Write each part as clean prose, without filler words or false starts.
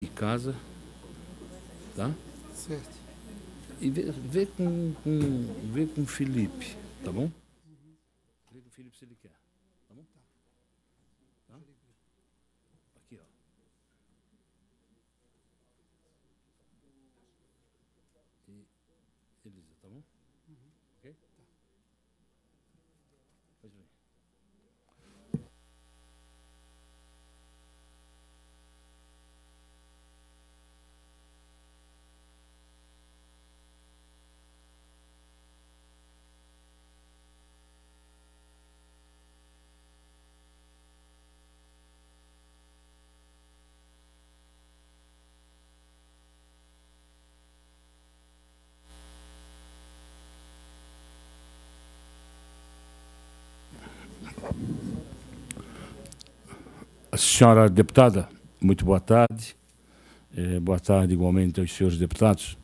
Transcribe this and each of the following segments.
de casa, tá? Certo. E vê com o Felipe, tá bom? Vê com o Felipe se ele quer, tá bom? Tá? Aqui, ó. E Elisa, tá bom? Ok? Pode vir. Senhora deputada, muito boa tarde. Boa tarde igualmente aos senhores deputados,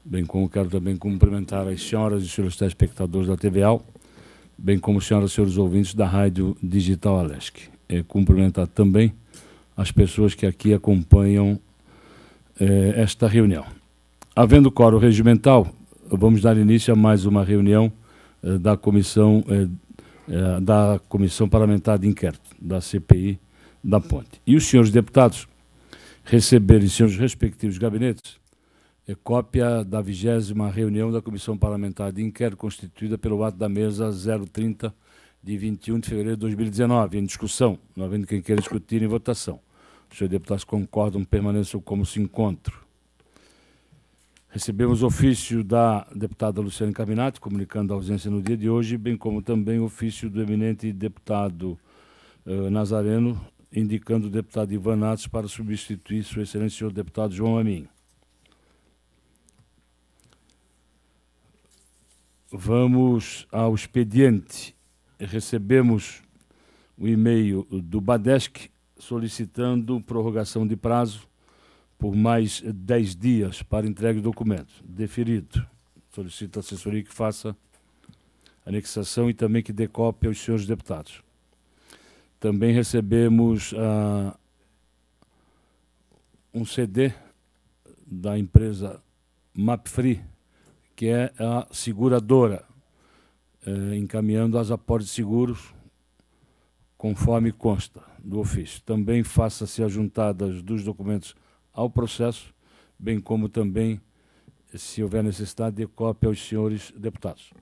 bem como quero também cumprimentar as senhoras e os senhores telespectadores da TVA, bem como as senhoras e senhores ouvintes da Rádio Digital Alesc. Cumprimentar também as pessoas que aqui acompanham esta reunião. Havendo quórum regimental, vamos dar início a mais uma reunião da Comissão Parlamentar de Inquérito, da CPI da Ponte. E os senhores deputados receberem em seus respectivos gabinetes cópia da 20ª reunião da Comissão Parlamentar de Inquérito, constituída pelo ato da mesa 030 de 21 de fevereiro de 2019, em discussão, não havendo quem queira discutir em votação. Os senhores deputados concordam, permaneçam como se encontram. Recebemos ofício da deputada Luciane Carminati, comunicando a ausência no dia de hoje, bem como também ofício do eminente deputado Nazareno, indicando o deputado Ivan Natos para substituir Sua Excelência o senhor deputado João Amin. Vamos ao expediente. Recebemos o e-mail do Badesc solicitando prorrogação de prazo por mais 10 dias para entrega de documentos. Deferido. Solicito à assessoria que faça anexação e também que dê cópia aos senhores deputados. Também recebemos um CD da empresa Mapfree, que é a seguradora, encaminhando as aportes de seguros, conforme consta do ofício. Também faça-se a juntada dos documentos ao processo, bem como também, se houver necessidade, de cópia aos senhores deputados.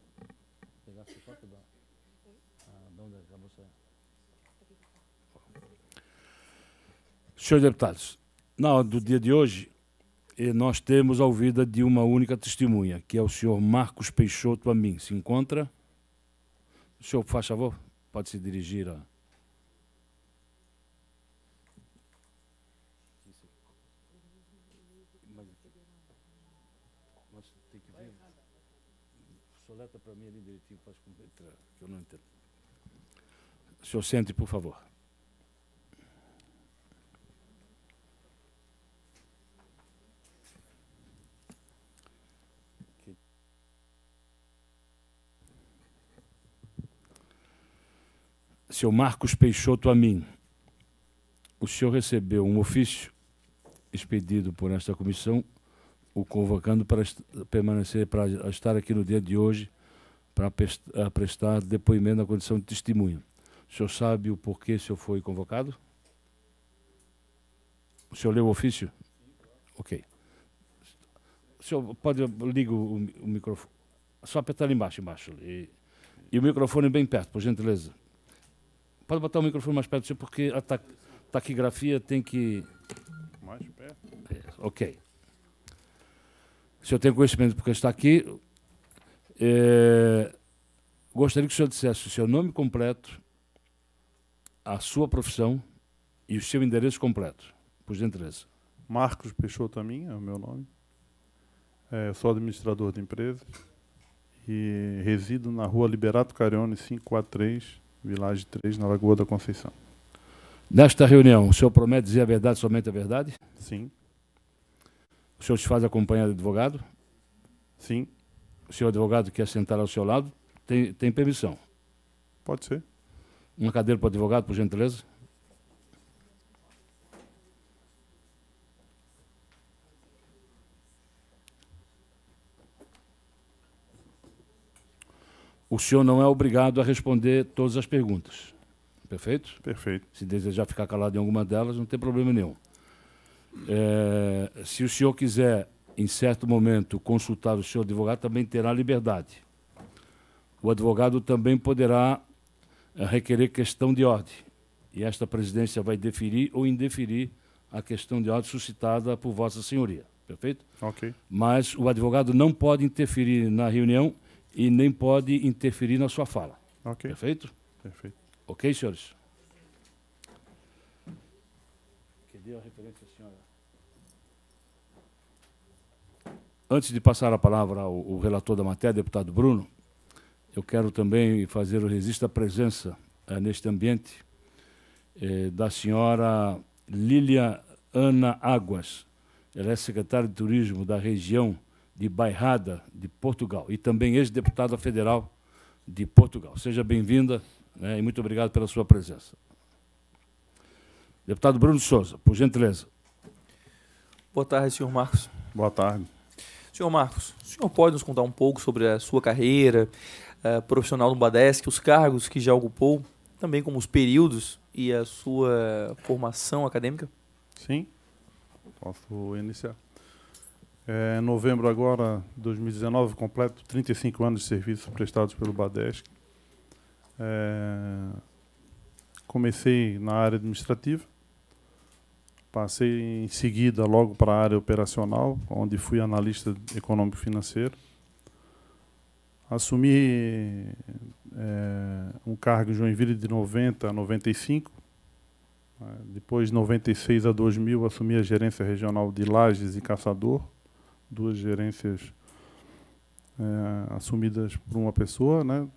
Senhores deputados, na hora do dia de hoje, nós temos a ouvida de uma única testemunha, que é o senhor Marcos Peixoto Amin. Se encontra? O senhor, por favor, pode se dirigir a... Mas tem que vir... Soleta para mim ali direitinho, faz com que eu não entendo. O senhor sente, por favor. Senhor Marcos Peixoto Amin, o senhor recebeu um ofício expedido por esta comissão, o convocando para permanecer, para estar aqui no dia de hoje, para prestar depoimento na condição de testemunha. O senhor sabe o porquê o senhor foi convocado? O senhor leu o ofício? Ok. O senhor pode ligar o microfone. Só apertar ali embaixo. E o microfone bem perto, por gentileza. Pode botar o microfone mais perto do senhor, porque a taquigrafia tem que... Mais perto? Ok. O senhor tem conhecimento porque está aqui. Gostaria que o senhor dissesse o seu nome completo, a sua profissão e o seu endereço completo, por gentileza. Marcos Peixoto Amin é o meu nome. Eu sou administrador de empresas e resido na rua Liberato Carione 543, Village 3, na Lagoa da Conceição. Nesta reunião, o senhor promete dizer a verdade, somente a verdade? Sim. O senhor se faz acompanhar de advogado? Sim. O senhor advogado quer sentar ao seu lado? Tem permissão? Pode ser. Uma cadeira para o advogado, por gentileza? o senhor não é obrigado a responder todas as perguntas. Perfeito? Perfeito. Se desejar ficar calado em alguma delas, não tem problema nenhum. Se o senhor quiser, em certo momento, consultar o seu advogado, também terá liberdade. O advogado também poderá requerer questão de ordem. E esta presidência vai deferir ou indeferir a questão de ordem suscitada por Vossa Senhoria. Perfeito? Ok. Mas o advogado não pode interferir na reunião e nem pode interferir na sua fala. Ok. Perfeito? Perfeito. Ok, senhores? Que deu a referência, senhora? Antes de passar a palavra ao relator da matéria, deputado Bruno, eu quero também fazer o registro da presença neste ambiente da senhora Lília Ana Águas. Ela é secretária de Turismo da região de Bairrada, de Portugal, e também ex-deputada federal de Portugal. Seja bem-vinda, né, e muito obrigado pela sua presença. Deputado Bruno Souza, por gentileza. Boa tarde, senhor Marcos. Boa tarde. Senhor Marcos, o senhor pode nos contar um pouco sobre a sua carreira profissional no Badesc, os cargos que já ocupou, também como os períodos e a sua formação acadêmica? Sim, posso iniciar. Em novembro agora, 2019, completo 35 anos de serviços prestados pelo Badesc. Comecei na área administrativa, passei em seguida logo para a área operacional, onde fui analista econômico-financeiro. Assumi um cargo em Joinville de 90 a 95. Depois, de 96 a 2000, assumi a gerência regional de Lages e Caçador, duas gerências assumidas por uma pessoa, né,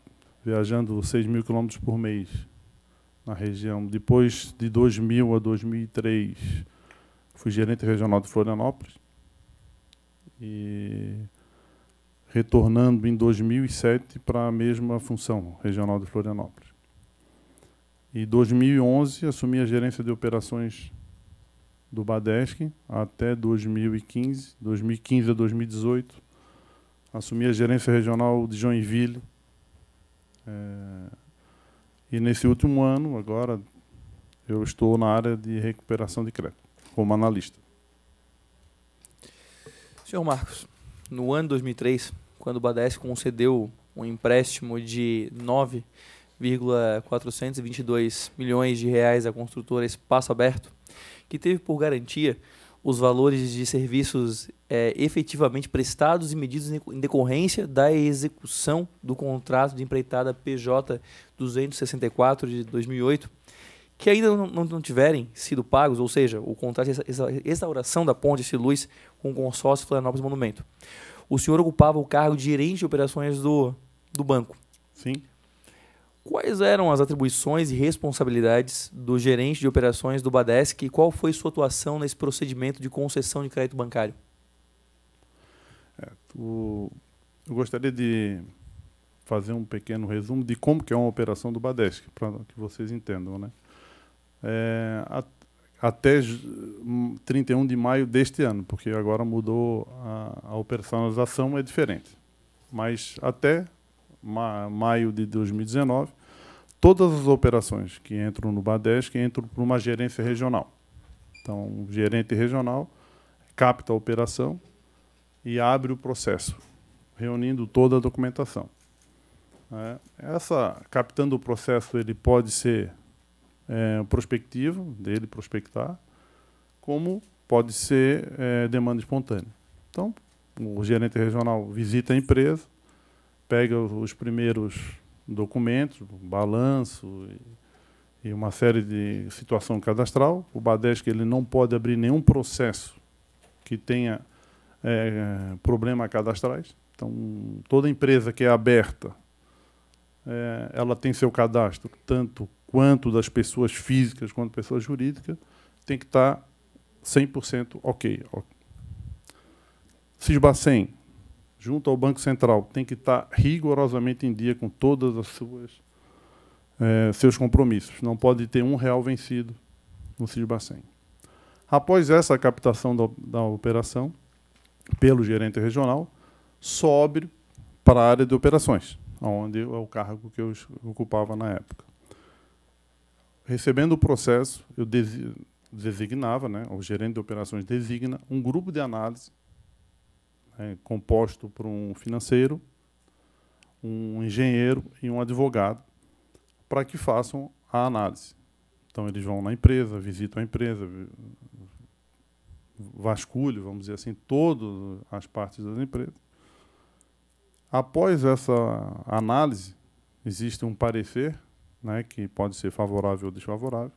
viajando 6.000 quilômetros por mês na região. Depois, de 2000 a 2003, fui gerente regional de Florianópolis. E retornando em 2007 para a mesma função, regional de Florianópolis. Em 2011, assumi a gerência de operações do Badesc até 2015. 2015 a 2018, assumi a gerência regional de Joinville. E nesse último ano, agora, eu estou na área de recuperação de crédito, como analista. Senhor Marcos, no ano 2003, quando o Badesc concedeu um empréstimo de 9,422 milhões de reais à construtora Espaço Aberto, que teve por garantia os valores de serviços efetivamente prestados e medidos em decorrência da execução do contrato de empreitada PJ 264 de 2008, que ainda não tiverem sido pagos, ou seja, o contrato de restauração da ponte Siluz com o consórcio Florianópolis Monumento. O senhor ocupava o cargo de gerente de operações do banco. Sim. Quais eram as atribuições e responsabilidades do gerente de operações do Badesc e qual foi sua atuação nesse procedimento de concessão de crédito bancário? Eu gostaria de fazer um pequeno resumo de como que é uma operação do Badesc, para que vocês entendam, né? Até 31 de maio deste ano, porque agora mudou a operacionalização, é diferente. Mas até maio de 2019, todas as operações que entram no Badesc entram por uma gerência regional. Então, o gerente regional capta a operação e abre o processo, reunindo toda a documentação. Captando o processo, ele pode ser prospectivo, dele prospectar, como pode ser demanda espontânea. Então, o gerente regional visita a empresa, pega os primeiros documentos, balanço e uma série de situação cadastral. O Badesc ele não pode abrir nenhum processo que tenha problema cadastrais. Então, toda empresa que é aberta, ela tem seu cadastro, tanto quanto das pessoas físicas quanto pessoas jurídicas, tem que estar 100% ok. Sisbacen, junto ao Banco Central, tem que estar rigorosamente em dia com todas as seus compromissos. Não pode ter R$1 vencido no Sisbacen. Após essa captação da operação, pelo gerente regional, sobe para a área de operações, onde é o cargo que eu ocupava na época. Recebendo o processo, eu designava, né, o gerente de operações designa um grupo de análise composto por um financeiro, um engenheiro e um advogado, para que façam a análise. Então, eles vão na empresa, visitam a empresa, vasculham, vamos dizer assim, todas as partes das empresas. Após essa análise, existe um parecer, né, que pode ser favorável ou desfavorável,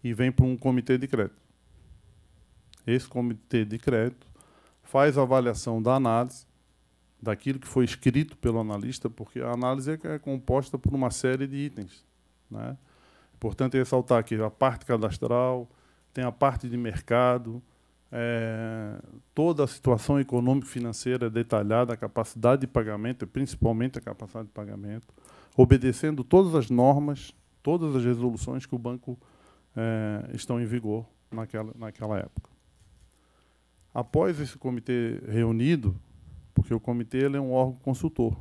e vem para um comitê de crédito. Esse comitê de crédito faz a avaliação da análise, daquilo que foi escrito pelo analista, porque a análise é composta por uma série de itens, né? Importante ressaltar que a parte cadastral, tem a parte de mercado, toda a situação econômico-financeira detalhada, a capacidade de pagamento, principalmente a capacidade de pagamento, obedecendo todas as normas, todas as resoluções que o banco estão em vigor naquela época. Após esse comitê reunido, porque o comitê ele é um órgão consultor,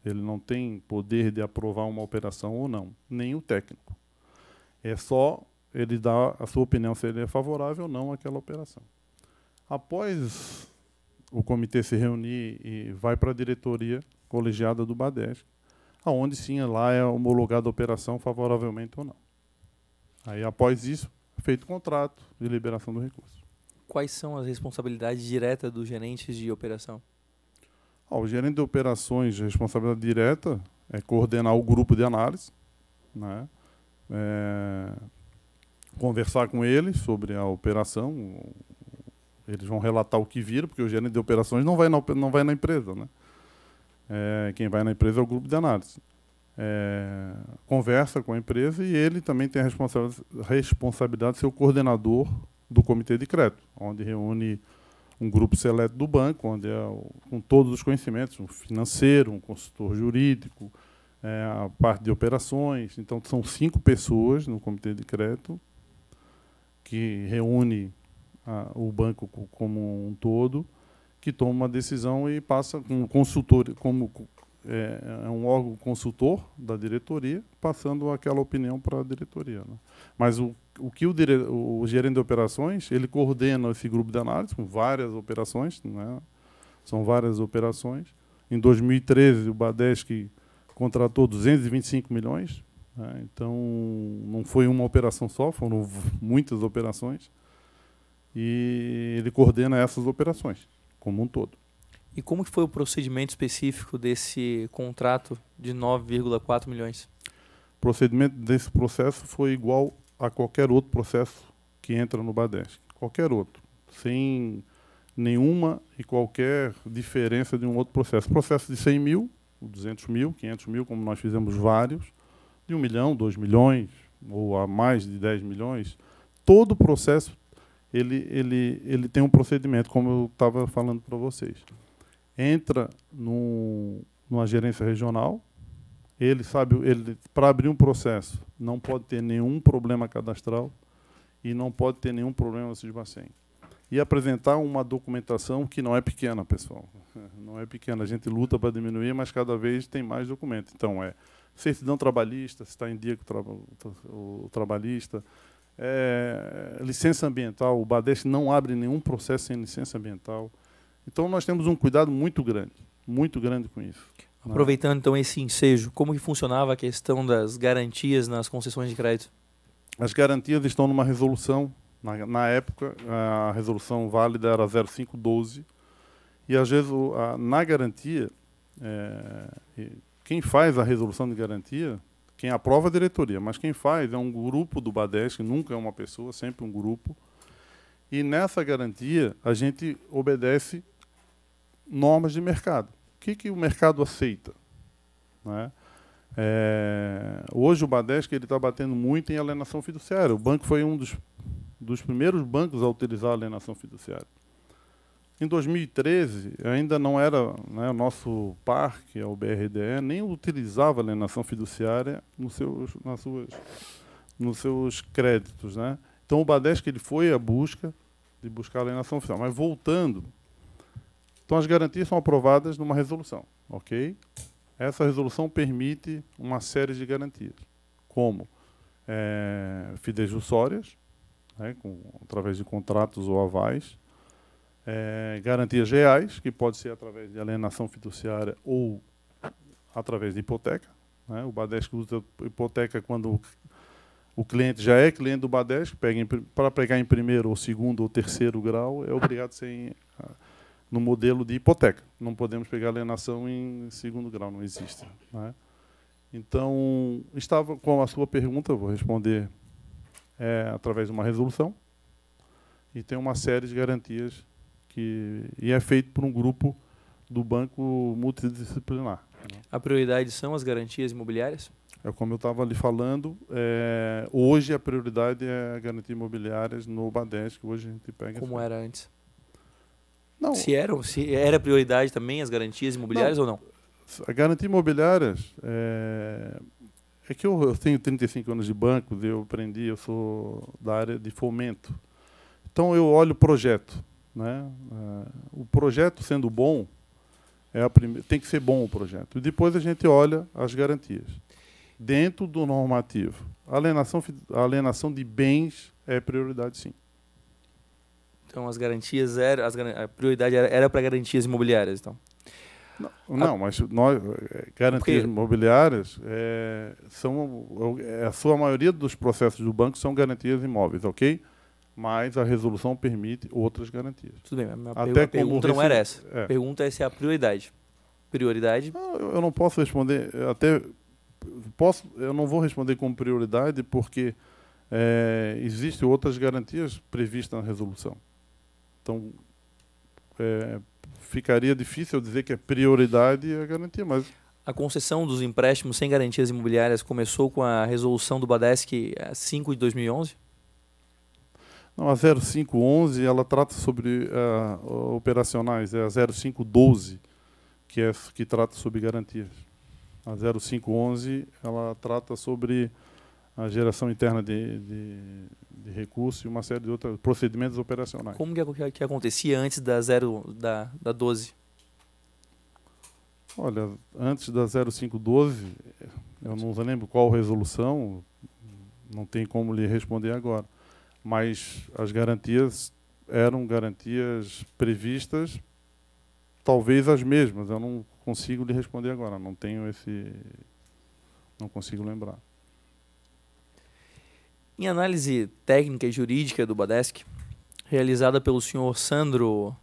ele não tem poder de aprovar uma operação ou não, nem o técnico. É só ele dar a sua opinião se ele é favorável ou não àquela operação. Após o comitê se reunir e vai para a diretoria colegiada do Badesc, aonde sim lá é homologada a operação favoravelmente ou não. Aí, após isso, é feito o contrato de liberação do recurso. Quais são as responsabilidades diretas dos gerentes de operação? O gerente de operações, a responsabilidade direta é coordenar o grupo de análise, né? Conversar com eles sobre a operação. Eles vão relatar o que viram, porque o gerente de operações não vai na empresa, né? Quem vai na empresa é o grupo de análise. Conversa com a empresa e ele também tem a responsabilidade de ser o coordenador do comitê de crédito, onde reúne um grupo seleto do banco, onde com todos os conhecimentos, um financeiro, um consultor jurídico, a parte de operações. Então, são 5 pessoas no comitê de crédito que reúne o banco como um todo, que toma uma decisão e passa com um consultor, é um órgão consultor da diretoria, passando aquela opinião para a diretoria, né? Mas o gerente de operações, ele coordena esse grupo de análise com várias operações, né? São várias operações. Em 2013, o Badesc contratou 225 milhões, né? Então, não foi uma operação só, foram muitas operações. E ele coordena essas operações, como um todo. E como que foi o procedimento específico desse contrato de 9,4 milhões? O procedimento desse processo foi igual a qualquer outro processo que entra no Badesc. Qualquer outro. Sem nenhuma e qualquer diferença de um outro processo. Processo de 100 mil, 200 mil, 500 mil, como nós fizemos vários, de 1 milhão, 2 milhões, ou a mais de 10 milhões. Todo o processo ele tem um procedimento, como eu estava falando para vocês. Entra numa gerência regional, para abrir um processo, não pode ter nenhum problema cadastral e não pode ter nenhum problema no Sisbacen. E apresentar uma documentação que não é pequena, pessoal. Não é pequena, a gente luta para diminuir, mas cada vez tem mais documento. Então, certidão trabalhista, se está em dia com o trabalhista, licença ambiental, o Badesc não abre nenhum processo sem licença ambiental. Então, nós temos um cuidado muito grande com isso. Aproveitando, então, esse ensejo, como que funcionava a questão das garantias nas concessões de crédito? As garantias estão numa resolução. Na época, a resolução válida era 0512. E, às vezes, na garantia, quem faz a resolução de garantia, quem aprova a diretoria, mas quem faz é um grupo do Badesc, nunca é uma pessoa, sempre um grupo. E, nessa garantia, a gente obedece normas de mercado. O que o mercado aceita, né? Hoje o Badesc está batendo muito em alienação fiduciária. O banco foi um dos primeiros bancos a utilizar a alienação fiduciária. Em 2013, ainda não era, né, o nosso par, que é o BRDE, nem utilizava a alienação fiduciária nos seus créditos, né? Então o Badesc ele foi à busca de buscar a alienação fiduciária. Mas voltando, então as garantias são aprovadas numa resolução, ok? Essa resolução permite uma série de garantias, como fidejussórias, né, através de contratos ou avais, garantias reais, que pode ser através de alienação fiduciária ou através de hipoteca. Né? O Badesc usa hipoteca quando o cliente já é cliente do Badesc, para pegar em primeiro, ou segundo ou terceiro grau, é obrigado a ser no modelo de hipoteca. Não podemos pegar alienação em segundo grau, não existe. Né? Então, estava com a sua pergunta, vou responder através de uma resolução, e tem uma série de garantias e é feito por um grupo do banco multidisciplinar. Né? A prioridade são as garantias imobiliárias? Como eu estava ali falando, hoje a prioridade é a garantia imobiliárias no Badesc, hoje a gente pega... Como era antes? Não. Se era prioridade também as garantias imobiliárias ou não? A garantia imobiliárias que eu tenho 35 anos de banco, eu sou da área de fomento. Então eu olho o projeto. Né? O projeto sendo bom, tem que ser bom o projeto. E depois a gente olha as garantias. Dentro do normativo, a alienação de bens é prioridade, sim. Então as garantias a prioridade era para garantias imobiliárias, então? Não, mas garantias imobiliárias a sua maioria dos processos do banco são garantias imóveis, ok? Mas a resolução permite outras garantias. Tudo bem, a pergunta não era essa. A pergunta é se é a prioridade. Prioridade? Eu não posso responder, eu não vou responder como prioridade porque existem outras garantias previstas na resolução. Então, ficaria difícil dizer que a prioridade é a garantia, mas... A concessão dos empréstimos sem garantias imobiliárias começou com a resolução do Badesc 5 de 2011? Não, a 0511 ela trata sobre operacionais, é a 0512 que trata sobre garantias. A 0511 ela trata sobre a geração interna de recursos e uma série de outros procedimentos operacionais. Como que acontecia antes da 12? Olha, antes da 0512, eu não lembro qual resolução, não tem como lhe responder agora. Mas as garantias eram garantias previstas, talvez as mesmas. Eu não consigo lhe responder agora, não consigo lembrar. Em análise técnica e jurídica do Badesc, realizada pelo senhor Sandro,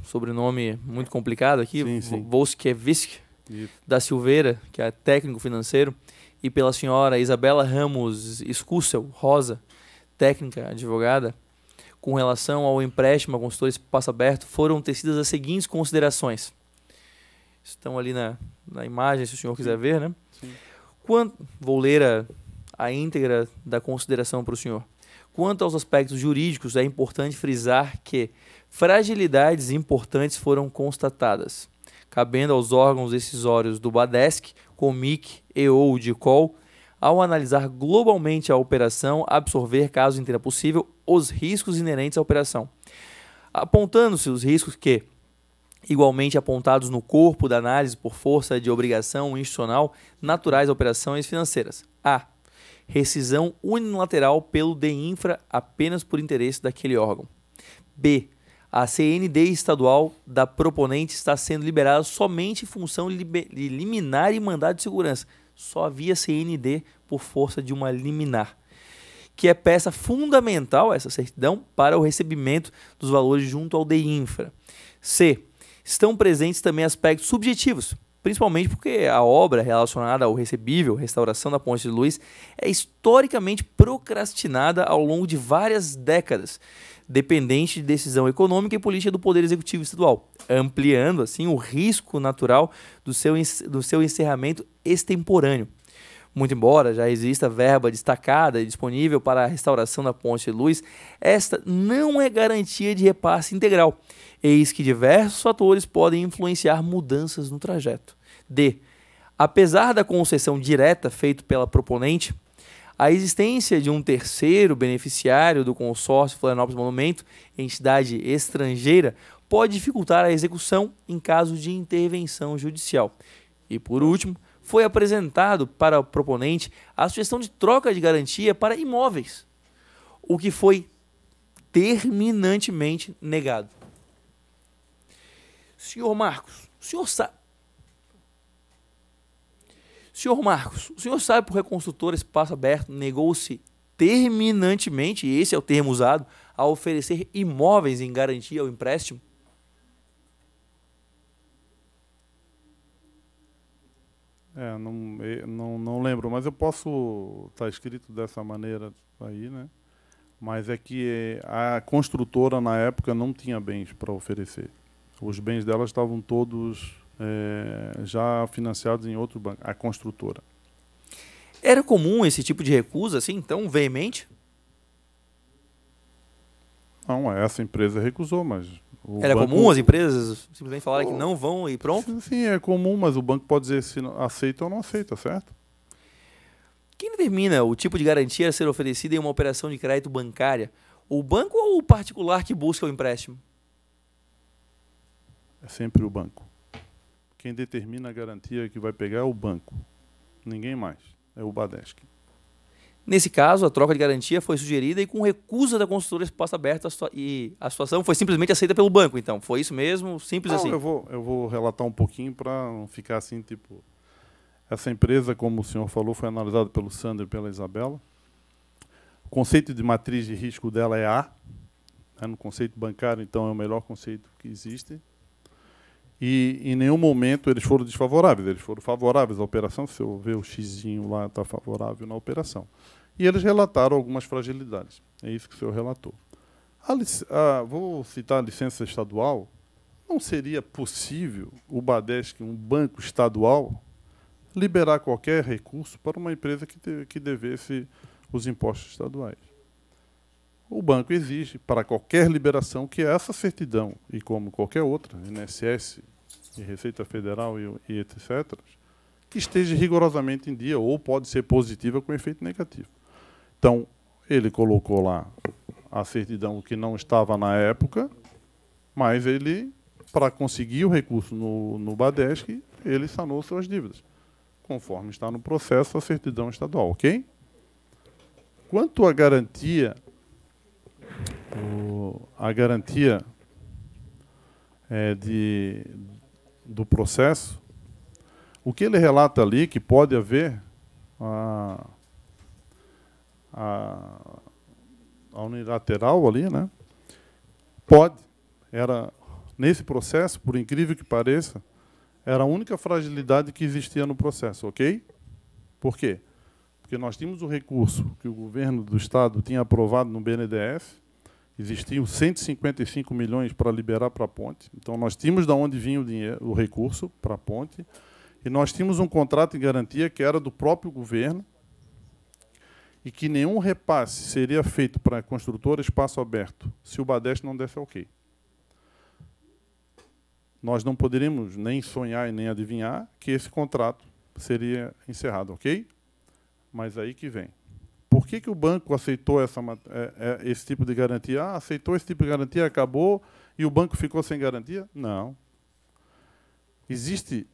sobrenome muito complicado aqui, Volskiewicz, da Silveira, que é técnico financeiro, e pela senhora Isabela Ramos Escúcel Rosa, técnica advogada, com relação ao empréstimo a consultor Espaço Aberto, foram tecidas as seguintes considerações. Estão ali na imagem, se o senhor quiser ver, né? Sim. Vou ler a íntegra da consideração para o senhor. Quanto aos aspectos jurídicos, é importante frisar que fragilidades importantes foram constatadas, cabendo aos órgãos decisórios do Badesc, Comic e ou DICOL, ao analisar globalmente a operação, absorver, caso entenda possível, os riscos inerentes à operação, apontando-se os riscos que, igualmente apontados no corpo da análise por força de obrigação institucional, naturais a operações financeiras. A. Rescisão unilateral pelo DEINFRA apenas por interesse daquele órgão. B. A CND estadual da proponente está sendo liberada somente em função de liminar e mandado de segurança. Só havia CND por força de uma liminar, que é peça fundamental, essa certidão, para o recebimento dos valores junto ao DEINFRA. C. Estão presentes também aspectos subjetivos, principalmente porque a obra relacionada ao recebível, restauração da Ponte de Luz, é historicamente procrastinada ao longo de várias décadas, dependente de decisão econômica e política do Poder Executivo Estadual, ampliando assim o risco natural do seu encerramento extemporâneo. Muito embora já exista verba destacada e disponível para a restauração da Ponte de Luz, esta não é garantia de repasse integral, eis que diversos fatores podem influenciar mudanças no trajeto. D. Apesar da concessão direta feita pela proponente, a existência de um terceiro beneficiário do consórcio Florianópolis Monumento, entidade estrangeira, pode dificultar a execução em caso de intervenção judicial. E, por último, foi apresentado para o proponente a sugestão de troca de garantia para imóveis, o que foi terminantemente negado. Senhor Marcos, o senhor sabe por que a construtora Espaço Aberto negou-se terminantemente, e esse é o termo usado, a oferecer imóveis em garantia ao empréstimo? Não lembro, mas eu posso estar escrito dessa maneira aí, né? Mas é que a construtora, na época, não tinha bens para oferecer. Os bens dela estavam todos já financiados em outro banco, a construtora. Era comum esse tipo de recusa, assim, tão veemente? Não, essa empresa recusou, mas... Era comum as empresas simplesmente falarem que não vão e pronto? Sim, é comum, mas o banco pode dizer se aceita ou não aceita, certo? Quem determina o tipo de garantia a ser oferecida em uma operação de crédito bancária? O banco ou o particular que busca o empréstimo? É sempre o banco. Quem determina a garantia que vai pegar é o banco. Ninguém mais. É o Badesc. Nesse caso, a troca de garantia foi sugerida e com recusa da construtora Espaço Aberto e a situação foi simplesmente aceita pelo banco. Então, foi isso mesmo? Simples assim? Eu vou relatar um pouquinho para não ficar assim, tipo... Essa empresa, como o senhor falou, foi analisada pelo Sandro e pela Isabela. O conceito de matriz de risco dela é A. No conceito bancário, então, é o melhor conceito que existe. E em nenhum momento eles foram desfavoráveis. Eles foram favoráveis à operação. Se eu ver o xizinho lá, está favorável na operação. E eles relataram algumas fragilidades. É isso que o senhor relatou. Vou citar a licença estadual. Não seria possível o Badesc, um banco estadual, liberar qualquer recurso para uma empresa que devesse os impostos estaduais. O banco exige, para qualquer liberação, que essa certidão, e como qualquer outra, INSS, e Receita Federal e etc., que esteja rigorosamente em dia, ou pode ser positiva com efeito negativo. Então, ele colocou lá a certidão que não estava na época, mas ele, para conseguir o recurso no Badesc, ele sanou suas dívidas, conforme está no processo a certidão estadual, ok? Quanto à garantia, do processo, o que ele relata ali, que pode haver a unilateral ali, né? Pode. Nesse processo, por incrível que pareça, era a única fragilidade que existia no processo, ok? Por quê? Porque nós tínhamos o recurso que o governo do Estado tinha aprovado no BNDES, existiam 155 milhões para liberar para a ponte, então nós tínhamos de onde vinha o recurso para a ponte, e nós tínhamos um contrato de garantia que era do próprio governo, e que nenhum repasse seria feito para a construtora Espaço Aberto se o Badesc não desse ok. Nós não poderíamos nem sonhar e nem adivinhar que esse contrato seria encerrado, ok? Mas aí que vem. Por que o banco aceitou esse tipo de garantia? Aceitou esse tipo de garantia, acabou, e o banco ficou sem garantia? Não. Existe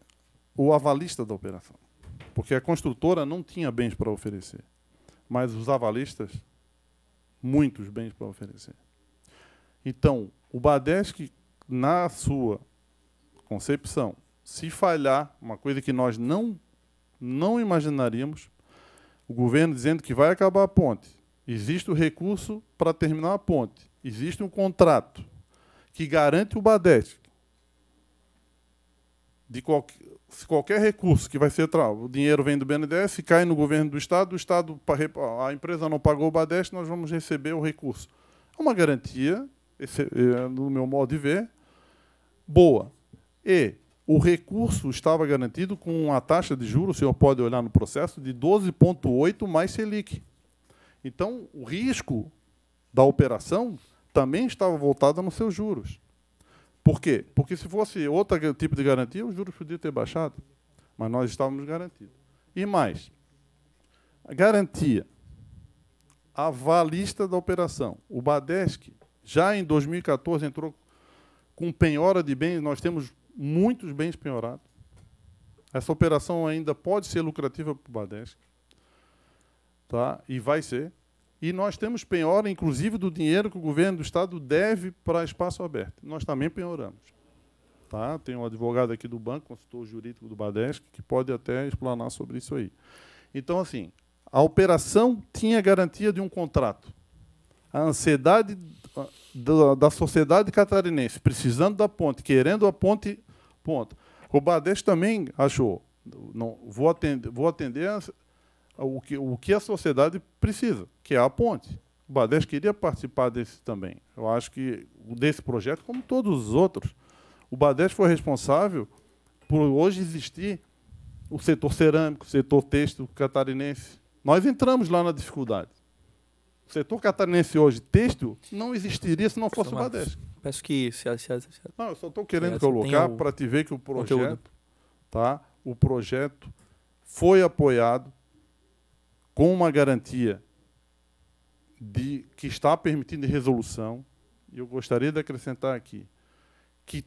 o avalista da operação, porque a construtora não tinha bens para oferecer, mas os avalistas, muitos bens para oferecer. Então, o Badesc, na sua concepção, se falhar, uma coisa que nós não imaginaríamos, o governo dizendo que vai acabar a ponte, existe o recurso para terminar a ponte, existe um contrato que garante o Badesc de qualquer recurso que vai ser o dinheiro vem do BNDES, cai no governo do Estado, a empresa não pagou o Badesc, nós vamos receber o recurso. É uma garantia, no meu modo de ver, boa. E o recurso estava garantido com uma taxa de juros, o senhor pode olhar no processo, de 12,8 mais Selic. Então, o risco da operação também estava voltado nos seus juros. Por quê? Porque se fosse outro tipo de garantia, os juros podiam ter baixado, mas nós estávamos garantidos. E mais, a garantia avalista da operação. O Badesc, já em 2014, entrou com penhora de bens, nós temos muitos bens penhorados. Essa operação ainda pode ser lucrativa para o Badesc, tá? E vai ser. E nós temos penhora, inclusive, do dinheiro que o governo do Estado deve para espaço aberto. Nós também penhoramos. Tá? Tem um advogado aqui do banco, consultor jurídico do Badesc, que pode até explanar sobre isso aí. Então, assim, a operação tinha garantia de um contrato. A ansiedade da sociedade catarinense, precisando da ponte, querendo a ponte, ponto. O Badesc também achou, não, vou atender o que a sociedade precisa, que é a ponte. O Badesc queria participar desse também. Eu acho que desse projeto, como todos os outros, o Badesc foi responsável por hoje existir o setor cerâmico, o setor têxtil catarinense. Nós entramos lá na dificuldade. O setor catarinense hoje, têxtil, não existiria se não fosse o Badesc. Peço que... Não, eu só estou querendo colocar para te ver que o projeto, tá? O projeto foi apoiado com uma garantia que está permitindo resolução. E eu gostaria de acrescentar aqui que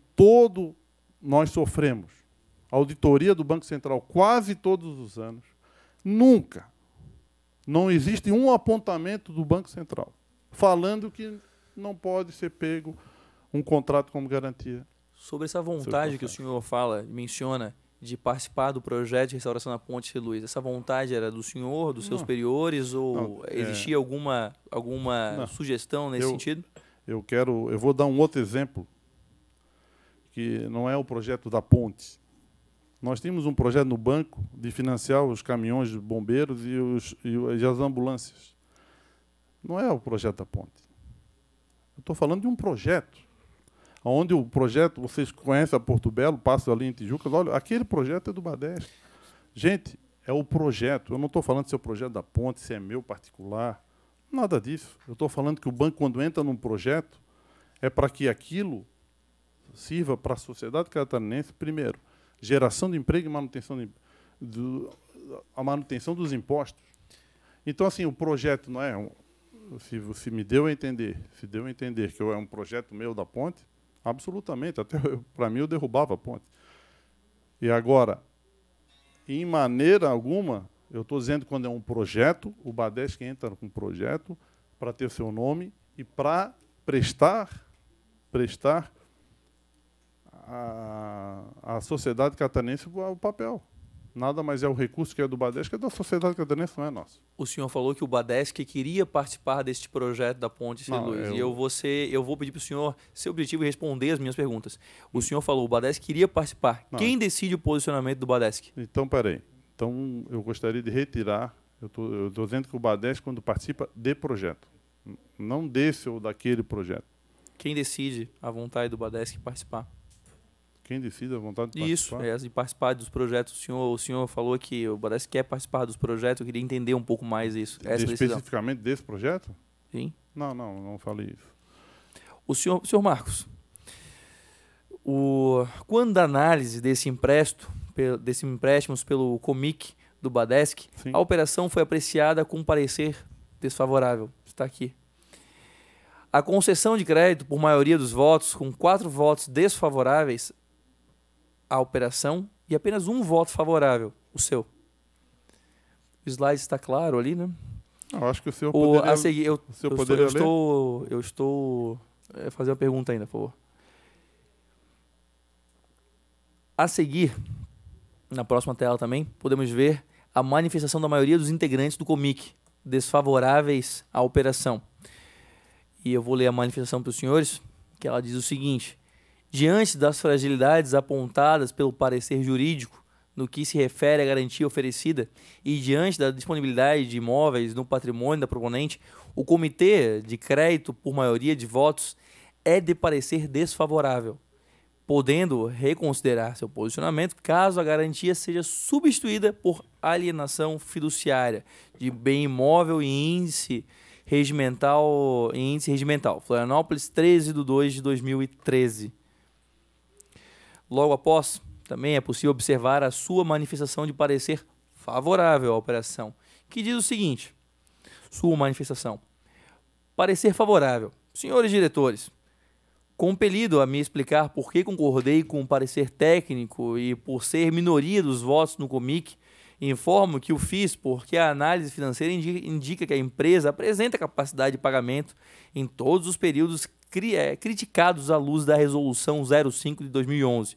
nós sofremos auditoria do Banco Central quase todos os anos. Nunca, não existe um apontamento do Banco Central falando que não pode ser pego um contrato como garantia. Sobre essa vontade que o senhor menciona, de participar do projeto de restauração da Ponte Rio Luiz, essa vontade era do senhor, dos seus superiores, ou existia alguma sugestão nesse sentido? Eu vou dar um outro exemplo, que não é o projeto da ponte. Nós tínhamos um projeto no banco de financiar os caminhões de bombeiros e as ambulâncias. Não é o projeto da ponte. Eu estou falando de um projeto, onde o projeto, vocês conhecem a Porto Belo, passam ali em Tijuca, olha, aquele projeto é do Badesc. Gente, é o projeto. Eu não estou falando se é o projeto da ponte, se é meu particular, nada disso. Eu estou falando que o banco, quando entra num projeto, é para que aquilo sirva para a sociedade catarinense, primeiro, geração de emprego e a manutenção dos impostos. Então, assim, o projeto não é... Se me deu a entender, que é um projeto meu da ponte, absolutamente, até para mim eu derrubava a ponte. E agora, em maneira alguma, eu estou dizendo que quando é um projeto, o Badesc entra com um projeto para ter seu nome e para prestar à sociedade catarinense o papel. Nada mais é o recurso que é do Badesc, que é da sociedade catarinense, não é nosso. O senhor falou que o Badesc queria participar deste projeto da Ponte Rio Luiz. E eu vou pedir para o senhor ser objetivo e responder as minhas perguntas. O senhor falou que o Badesc queria participar. Não. Quem decide o posicionamento do Badesc? Então, peraí. Então, eu gostaria de retirar. Eu estou dizendo que o Badesc, quando participa de projeto, não desse ou daquele projeto. Quem decide a vontade do Badesc participar? Quem decide a vontade de participar? Isso, de participar dos projetos. O senhor falou que o Badesc quer participar dos projetos. Eu queria entender um pouco mais isso. Especificamente desse projeto? Sim. Não falei isso. O senhor Marcos, quando a análise desses empréstimos pelo Comic do Badesc, sim, a operação foi apreciada com um parecer desfavorável. Está aqui. A concessão de crédito por maioria dos votos, com 4 votos desfavoráveis à operação e apenas um voto favorável, o seu. O slide está claro ali, né? Eu acho que o senhor poderia... Eu estou fazendo uma pergunta ainda, por favor. A seguir, na próxima tela também, podemos ver a manifestação da maioria dos integrantes do Comic, desfavoráveis à operação. E eu vou ler a manifestação para os senhores, que ela diz o seguinte: diante das fragilidades apontadas pelo parecer jurídico no que se refere à garantia oferecida e diante da disponibilidade de imóveis no patrimônio da proponente, o Comitê de Crédito por maioria de votos é de parecer desfavorável, podendo reconsiderar seu posicionamento caso a garantia seja substituída por alienação fiduciária de bem imóvel e índice regimental, Florianópolis, 13/2/2013. Logo após, também é possível observar a sua manifestação de parecer favorável à operação, que diz o seguinte: sua manifestação. Parecer favorável. Senhores diretores, Compelido a me explicar por que concordei com o parecer técnico e por ser minoria dos votos no COMIC, informo que o fiz porque a análise financeira indica que a empresa apresenta capacidade de pagamento em todos os períodos criticados à luz da Resolução 05 de 2011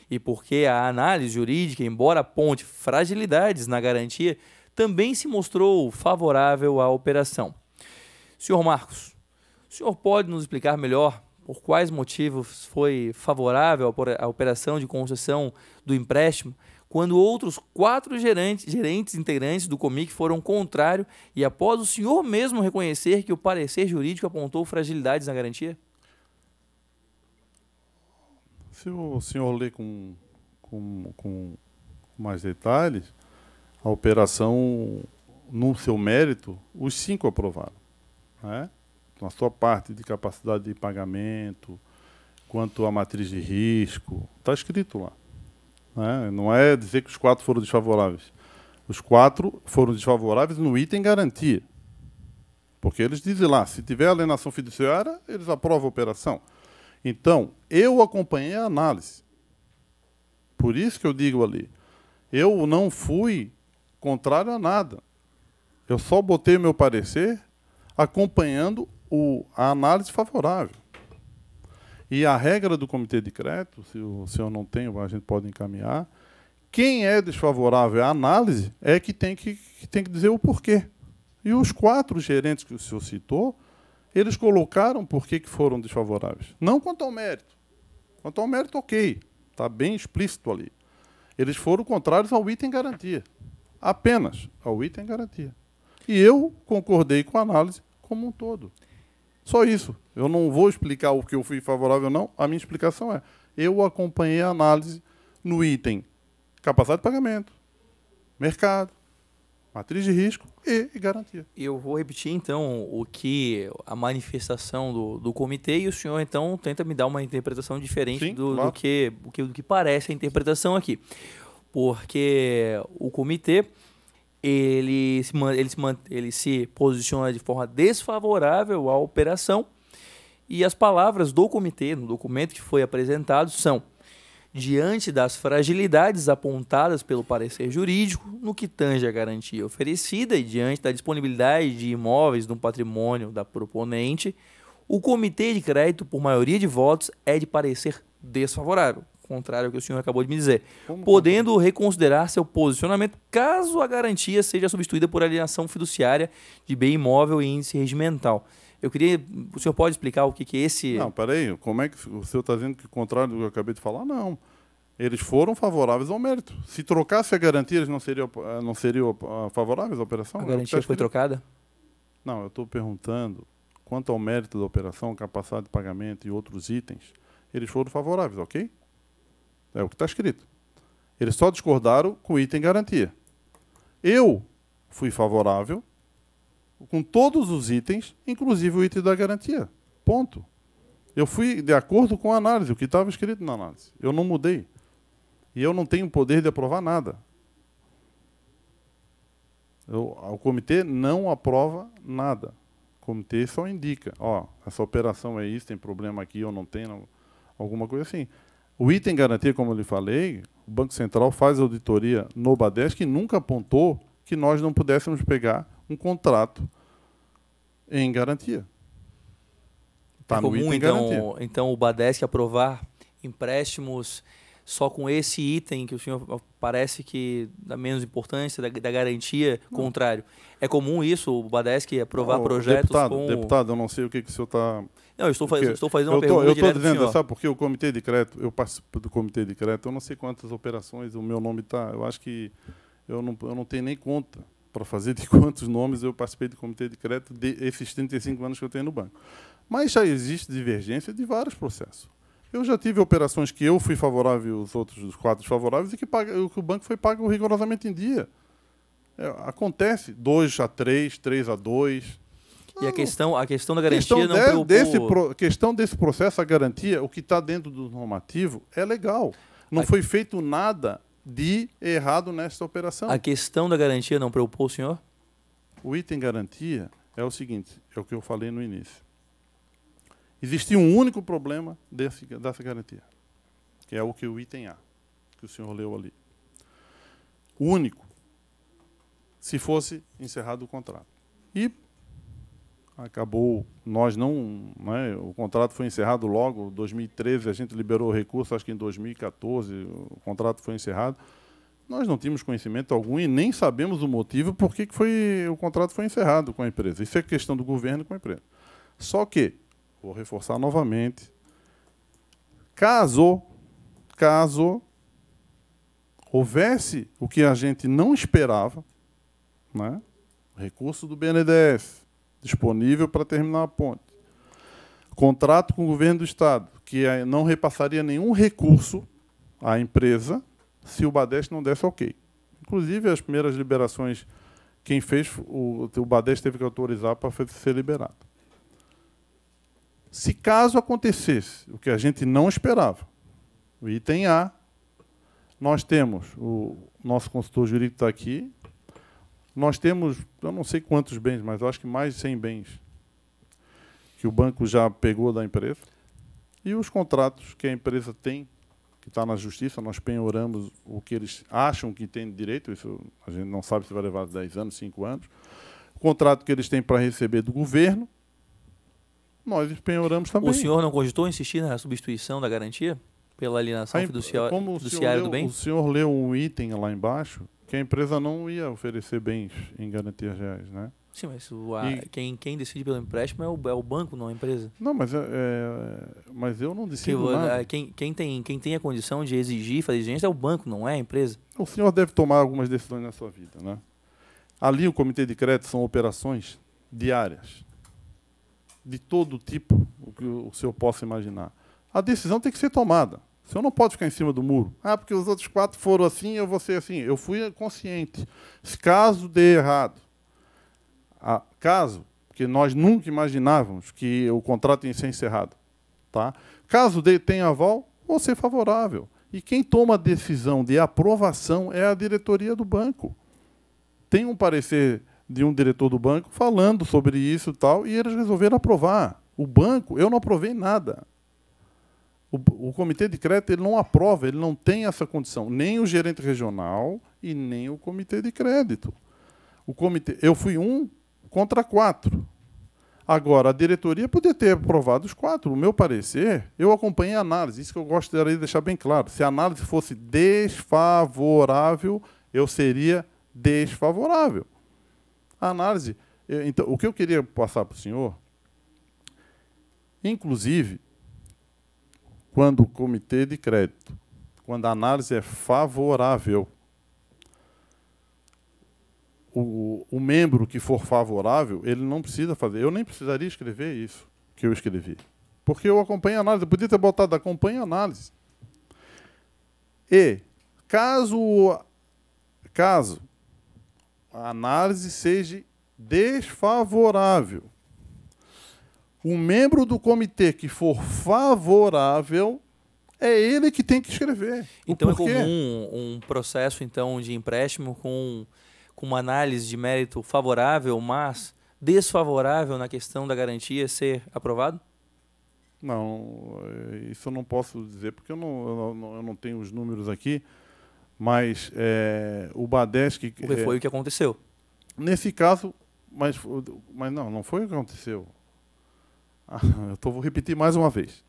e porque a análise jurídica, embora aponte fragilidades na garantia, também se mostrou favorável à operação. Senhor Marcos, o senhor pode nos explicar melhor por quais motivos foi favorável a operação de concessão do empréstimo, quando outros 4 gerentes integrantes do COMIC foram contrários e após o senhor mesmo reconhecer que o parecer jurídico apontou fragilidades na garantia? Se o senhor ler com mais detalhes, a operação, no seu mérito, os 5 aprovaram, né? Na sua parte de capacidade de pagamento, quanto à matriz de risco, está escrito lá. Né? Não é dizer que os 4 foram desfavoráveis. Os 4 foram desfavoráveis no item garantia. Porque eles dizem lá, se tiver alienação fiduciária, eles aprovam a operação. Então, eu acompanhei a análise. Por isso que eu digo ali, eu não fui contrário a nada. Eu só botei o meu parecer acompanhando a análise favorável. E a regra do comitê de crédito, se o senhor não tem, a gente pode encaminhar, quem é desfavorável à análise é que tem que dizer o porquê. E os 4 gerentes que o senhor citou, eles colocaram por que foram desfavoráveis. Não quanto ao mérito. Quanto ao mérito, ok. Está bem explícito ali. Eles foram contrários ao item garantia. Apenas ao item garantia. E eu concordei com a análise como um todo. Só isso. Eu não vou explicar o que eu fui favorável ou não. A minha explicação é, eu acompanhei a análise no item capacidade de pagamento, mercado, matriz de risco e garantia. Eu vou repetir, então, a manifestação do comitê e o senhor, então, tenta me dar uma interpretação diferente. Sim, claro. do que parece a interpretação aqui. Porque o comitê ele se posiciona de forma desfavorável à operação e as palavras do comitê, no documento que foi apresentado, são: diante das fragilidades apontadas pelo parecer jurídico no que tange a garantia oferecida e diante da disponibilidade de imóveis no patrimônio da proponente, o comitê de crédito, por maioria de votos, é de parecer desfavorável, contrário ao que o senhor acabou de me dizer, podendo reconsiderar seu posicionamento caso a garantia seja substituída por alienação fiduciária de bem imóvel e índice regimental. Eu queria... O senhor pode explicar o que é esse... Não, peraí. Como é que o senhor está dizendo que o contrário do que eu acabei de falar? Não. Eles foram favoráveis ao mérito. Se trocasse a garantia, eles não seriam favoráveis à operação? A garantia foi trocada? Não, eu estou perguntando, quanto ao mérito da operação, capacidade de pagamento e outros itens, eles foram favoráveis, ok? É o que está escrito. Eles só discordaram com o item garantia. Eu fui favorável com todos os itens, inclusive o item da garantia. Ponto. Eu fui de acordo com a análise, o que estava escrito na análise. Eu não mudei. E eu não tenho poder de aprovar nada. O comitê não aprova nada. O comitê só indica, ó, essa operação é isso, tem problema aqui ou não tem, alguma coisa assim. O item garantia, como eu lhe falei, o Banco Central faz auditoria no Badesc e nunca apontou que nós não pudéssemos pegar um contrato em garantia. Tá no item garantia. Então o Badesc aprovar empréstimos só com esse item que o senhor parece que dá menos importância da garantia, contrário. É comum isso, o Badesc aprovar projetos com... Deputado, eu não sei o que o senhor está... Não, eu estou fazendo uma pergunta. Eu estou dizendo, sabe por quê? O comitê de crédito, eu participo do comitê de crédito, eu não sei quantas operações o meu nome está, eu acho que eu não tenho nem conta para fazer de quantos nomes eu participei do comitê de crédito desses 35 anos que eu tenho no banco. Mas já existe divergência de vários processos. Eu já tive operações que eu fui favorável, os outros, os 4 desfavoráveis, e que o banco foi pago rigorosamente em dia. Acontece 2-3, 3-2. E a questão da garantia não preocupou... Questão desse processo, a garantia, o que está dentro do normativo, é legal. Não foi feito nada de errado nessa operação. A questão da garantia não preocupou o senhor? O item garantia é o seguinte, é o que eu falei no início. Existia um único problema dessa garantia, que é o item A, que o senhor leu ali. O único, se fosse encerrado o contrato. E acabou, o contrato foi encerrado logo, em 2013 a gente liberou o recurso, acho que em 2014 o contrato foi encerrado. Nós não tínhamos conhecimento algum e nem sabemos o motivo por que o contrato foi encerrado com a empresa. Isso é questão do governo com a empresa. Só que, vou reforçar novamente, caso houvesse o que a gente não esperava, né? Recurso do BNDES disponível para terminar a ponte, contrato com o governo do Estado, que não repassaria nenhum recurso à empresa se o Badest não desse ok. Inclusive, as primeiras liberações, quem fez, o Badest teve que autorizar para ser liberado. Se caso acontecesse o que a gente não esperava, o item A, nós temos, o nosso consultor jurídico está aqui, nós temos, eu não sei quantos bens, mas eu acho que mais de 100 bens que o banco já pegou da empresa, e os contratos que a empresa tem, que está na justiça, nós penhoramos o que eles acham que tem direito, isso a gente não sabe se vai levar 10 anos, 5 anos, o contrato que eles têm para receber do governo, nós penhoramos também. O senhor não cogitou insistir na substituição da garantia pela alienação fiduciária do bem? O senhor leu um item lá embaixo que a empresa não ia oferecer bens em garantias reais, né? Sim, mas quem decide pelo empréstimo é o banco, não a empresa. Não, mas eu não decido nada. Quem tem a condição de exigir, fazer exigência é o banco, não é a empresa. O senhor deve tomar algumas decisões na sua vida, né? Ali o comitê de crédito são operações diárias, de todo tipo, o que o senhor possa imaginar. A decisão tem que ser tomada. O senhor não pode ficar em cima do muro. Porque os outros 4 foram assim, eu vou ser assim. Eu fui consciente. Se caso dê errado, porque nós nunca imaginávamos que o contrato ia ser encerrado. Tá? Caso tenha aval, vou ser favorável. E quem toma a decisão de aprovação é a diretoria do banco. Tem um parecer de um diretor do banco falando sobre isso e tal, e eles resolveram aprovar. O banco, eu não aprovei nada. O comitê de crédito ele não aprova, ele não tem essa condição, nem o gerente regional e nem o comitê de crédito. Eu fui 1 contra 4. Agora, a diretoria podia ter aprovado os 4. O meu parecer, eu acompanhei a análise, isso que eu gostaria de deixar bem claro. Se a análise fosse desfavorável, eu seria desfavorável. A análise... Então, o que eu queria passar para o senhor, inclusive, quando o comitê de crédito, quando a análise é favorável, o membro que for favorável, ele não precisa fazer. Eu nem precisaria escrever isso que eu escrevi. Porque eu acompanho a análise. Eu podia ter botado acompanho a análise. E, caso a análise seja desfavorável, o membro do comitê que for favorável é ele que tem que escrever. Então é comum um processo então, de empréstimo com uma análise de mérito favorável, mas desfavorável na questão da garantia ser aprovado? Não, isso eu não posso dizer, porque eu não tenho os números aqui, mas o Badesc... Porque foi o que aconteceu. Nesse caso, mas não foi o que aconteceu. Vou repetir mais uma vez.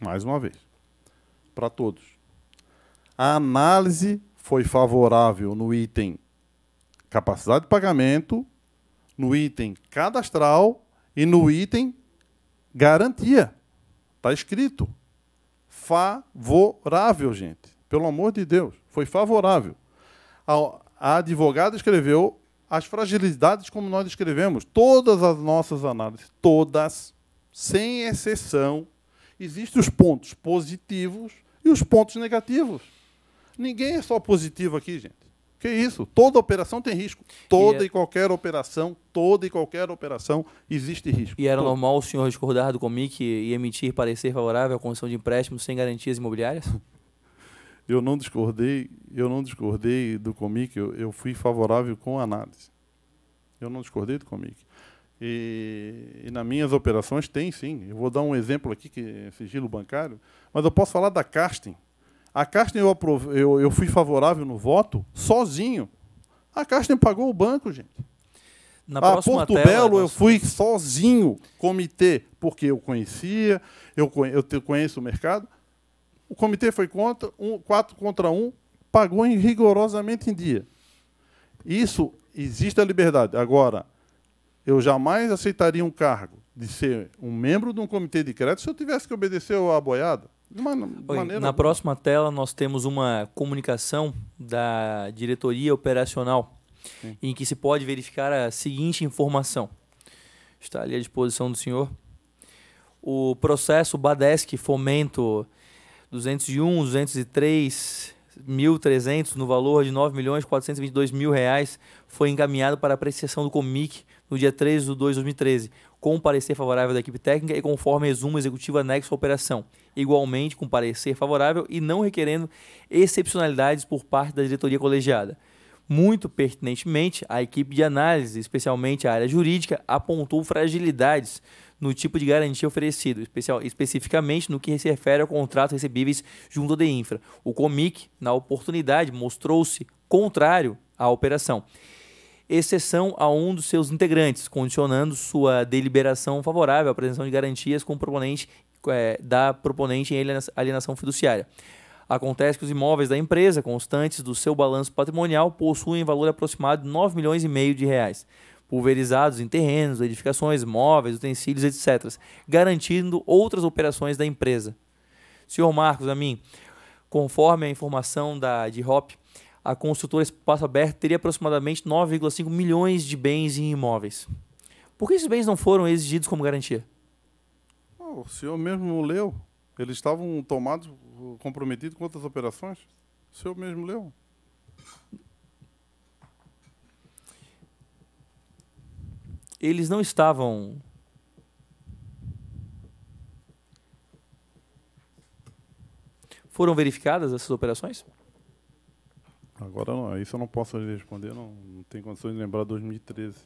Mais uma vez. Para todos. A análise foi favorável no item capacidade de pagamento, no item cadastral e no item garantia. Está escrito. Favorável, gente. Pelo amor de Deus. Foi favorável. A advogada escreveu as fragilidades como nós escrevemos. Todas as nossas análises, todas, sem exceção, existem os pontos positivos e os pontos negativos. Ninguém é só positivo aqui, gente. Que isso? Toda operação tem risco. Toda e qualquer operação existe risco. E era normal o senhor discordar do Comic e emitir parecer favorável à condição de empréstimo sem garantias imobiliárias? Eu não discordei do Comic, eu fui favorável com a análise. Eu não discordei do Comic. E nas minhas operações tem, sim. Eu vou dar um exemplo aqui, que é sigilo bancário, mas eu posso falar da Castem. A Castem eu fui favorável no voto sozinho. A Castem pagou o banco, gente. Na A próxima Porto tela, Belo eu fui sozinho, comitê, porque eu conhecia, eu conheço o mercado. O comitê foi contra, 4 contra 1, pagou rigorosamente em dia. Isso, existe a liberdade. Agora, eu jamais aceitaria um cargo de ser um membro de um comitê de crédito se eu tivesse que obedecer a boiada. Na próxima tela, nós temos uma comunicação da diretoria operacional, em que se pode verificar a seguinte informação. Está ali à disposição do senhor. O processo Badesc Fomento 201.203.300, no valor de R$ 9.422.000, foi encaminhado para apreciação do COMIC no dia 13 de 2 de 2013, com parecer favorável da equipe técnica e conforme resumo executivo anexo à operação. Igualmente, com parecer favorável e não requerendo excepcionalidades por parte da diretoria colegiada. Muito pertinentemente, a equipe de análise, especialmente a área jurídica, apontou fragilidades no tipo de garantia oferecido, especificamente no que se refere ao contrato recebíveis junto à DEINFRA. O COMIC, na oportunidade, mostrou-se contrário à operação, exceção a um dos seus integrantes, condicionando sua deliberação favorável à apresentação de garantias com o proponente, da proponente em alienação fiduciária. Acontece que os imóveis da empresa, constantes do seu balanço patrimonial, possuem valor aproximado de R$ 9,5 milhões, pulverizados em terrenos, edificações, móveis, utensílios, etc., garantindo outras operações da empresa. Senhor Marcos, a mim, conforme a informação da DIROP, a construtora Espaço Aberto teria aproximadamente 9,5 milhões de bens em imóveis. Por que esses bens não foram exigidos como garantia? O senhor mesmo leu. Eles estavam tomados, comprometidos com outras operações. O senhor mesmo leu. Eles não estavam... Foram verificadas essas operações? Agora, não, isso eu não posso responder, não tenho condições de lembrar 2013.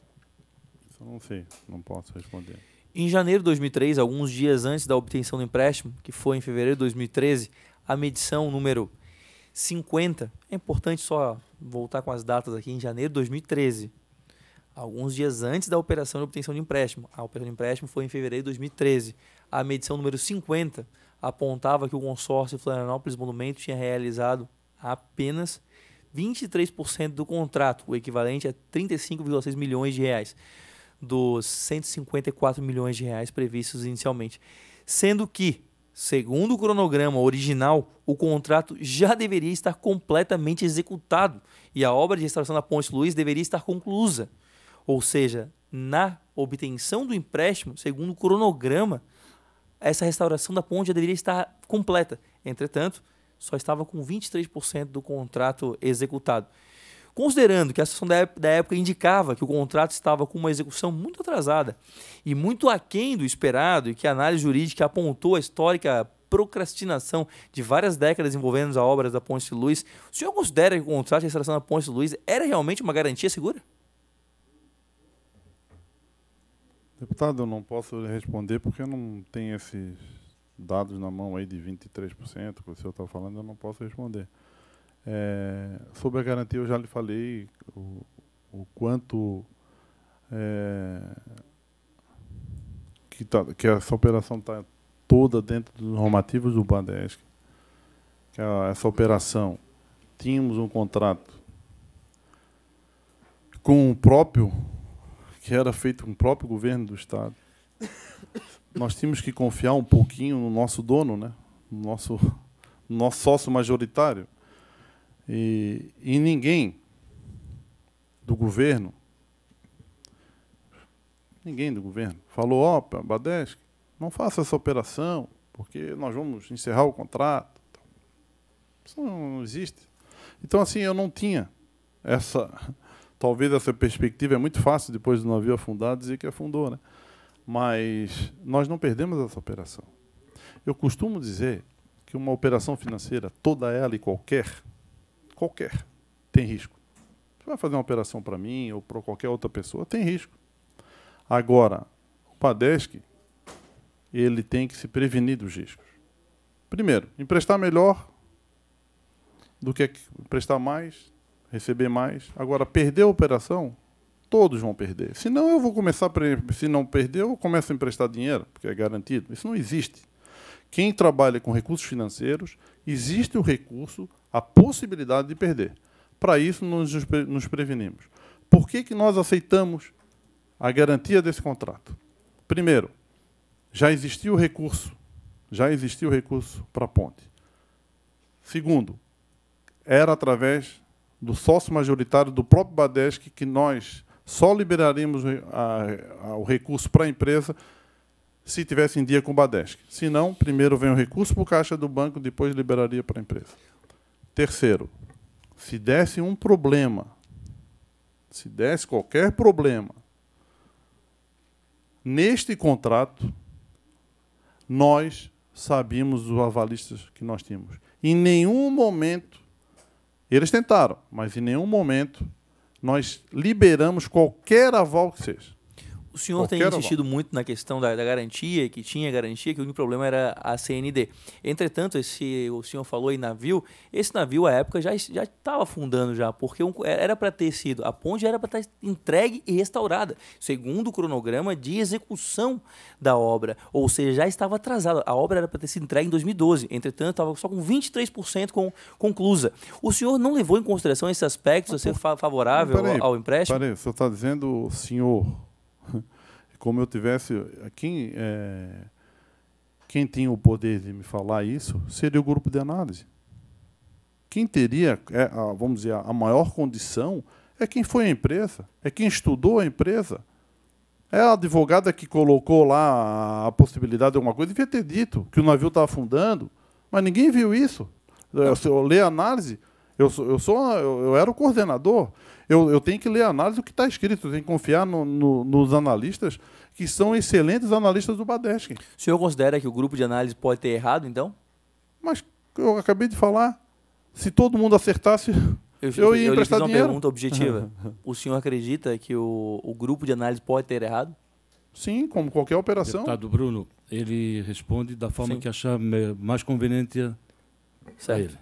Isso eu não sei, não posso responder. Em janeiro de 2003, alguns dias antes da obtenção do empréstimo, que foi em fevereiro de 2013, a medição número 50, é importante só voltar com as datas aqui, em janeiro de 2013, alguns dias antes da operação de obtenção de empréstimo. A operação de empréstimo foi em fevereiro de 2013. A medição número 50 apontava que o consórcio Florianópolis Monumento tinha realizado apenas 23% do contrato, o equivalente a 35,6 milhões de reais, dos 154 milhões de reais previstos inicialmente. Sendo que, segundo o cronograma original, o contrato já deveria estar completamente executado e a obra de restauração da Ponte Luiz deveria estar conclusa. Ou seja, na obtenção do empréstimo, segundo o cronograma, essa restauração da ponte já deveria estar completa. Entretanto, só estava com 23% do contrato executado. Considerando que a situação da época indicava que o contrato estava com uma execução muito atrasada e muito aquém do esperado, e que a análise jurídica apontou a histórica procrastinação de várias décadas envolvendo as obras da Ponte de Luz, o senhor considera que o contrato de restauração da Ponte de Luz era realmente uma garantia segura? Deputado, eu não posso responder porque eu não tenho esses dados na mão aí de 23% que o senhor está falando, eu não posso responder. Sobre a garantia, eu já lhe falei o quanto que essa operação está toda dentro dos normativos do Badesc. Que essa operação, tínhamos um contrato com o próprio, que era feito com o próprio governo do Estado. Nós tínhamos que confiar um pouquinho no nosso dono, né? No nosso sócio majoritário. E ninguém do governo falou, Badesc, não faça essa operação, porque nós vamos encerrar o contrato. Isso não existe. Então, assim, eu não tinha talvez essa perspectiva. É muito fácil, depois do navio afundar, dizer que afundou, né? Mas nós não perdemos essa operação. Eu costumo dizer que uma operação financeira, toda ela e qualquer, tem risco. Você vai fazer uma operação para mim ou para qualquer outra pessoa, tem risco. Agora, o Badesc, ele tem que se prevenir dos riscos. Primeiro, emprestar melhor do que emprestar mais, receber mais. Agora, perder a operação, todos vão perder. Senão eu vou começar, se não perder, eu começo a emprestar dinheiro, porque é garantido. Isso não existe. Quem trabalha com recursos financeiros, existe o recurso, a possibilidade de perder. Para isso, nos prevenimos. Por que nós aceitamos a garantia desse contrato? Primeiro, já existiu o recurso para a ponte. Segundo, era através do sócio majoritário do próprio Badesc que nós só liberaríamos o recurso para a empresa se tivesse em dia com o Badesc. Se não, primeiro vem o recurso para o caixa do banco, depois liberaria para a empresa. Terceiro, se desse um problema, se desse qualquer problema neste contrato, nós sabíamos os avalistas que nós tínhamos. Em nenhum momento, eles tentaram, mas em nenhum momento nós liberamos qualquer aval que seja. O senhor tem insistido muito na questão da garantia, que tinha garantia, que o único problema era a CND. Entretanto, o senhor falou em navio, esse navio, à época, já estava afundando já, porque era para ter sido, a ponte era para estar entregue e restaurada, segundo o cronograma de execução da obra, ou seja, já estava atrasada. A obra era para ter sido entregue em 2012, entretanto, estava só com 23% conclusa. O senhor não levou em consideração esses aspectos, a ser favorável ao empréstimo? Peraí, o senhor está dizendo, senhor... Como eu tivesse... Quem tinha o poder de me falar isso seria o grupo de análise. Quem teria, vamos dizer, a maior condição é quem foi a empresa, é quem estudou a empresa. É a advogada que colocou lá a possibilidade de alguma coisa, devia ter dito que o navio estava afundando, mas ninguém viu isso. Se eu ler a análise, eu era o coordenador. Eu tenho que ler a análise do que está escrito, eu tenho que confiar nos analistas, que são excelentes analistas do Badesc. O senhor considera que o grupo de análise pode ter errado, então? Mas eu acabei de falar, se todo mundo acertasse, eu ia emprestar dinheiro. Eu lhe fiz uma pergunta objetiva. O senhor acredita que o grupo de análise pode ter errado? Sim, como qualquer operação. O deputado Bruno, ele responde da forma que achar mais conveniente a ele.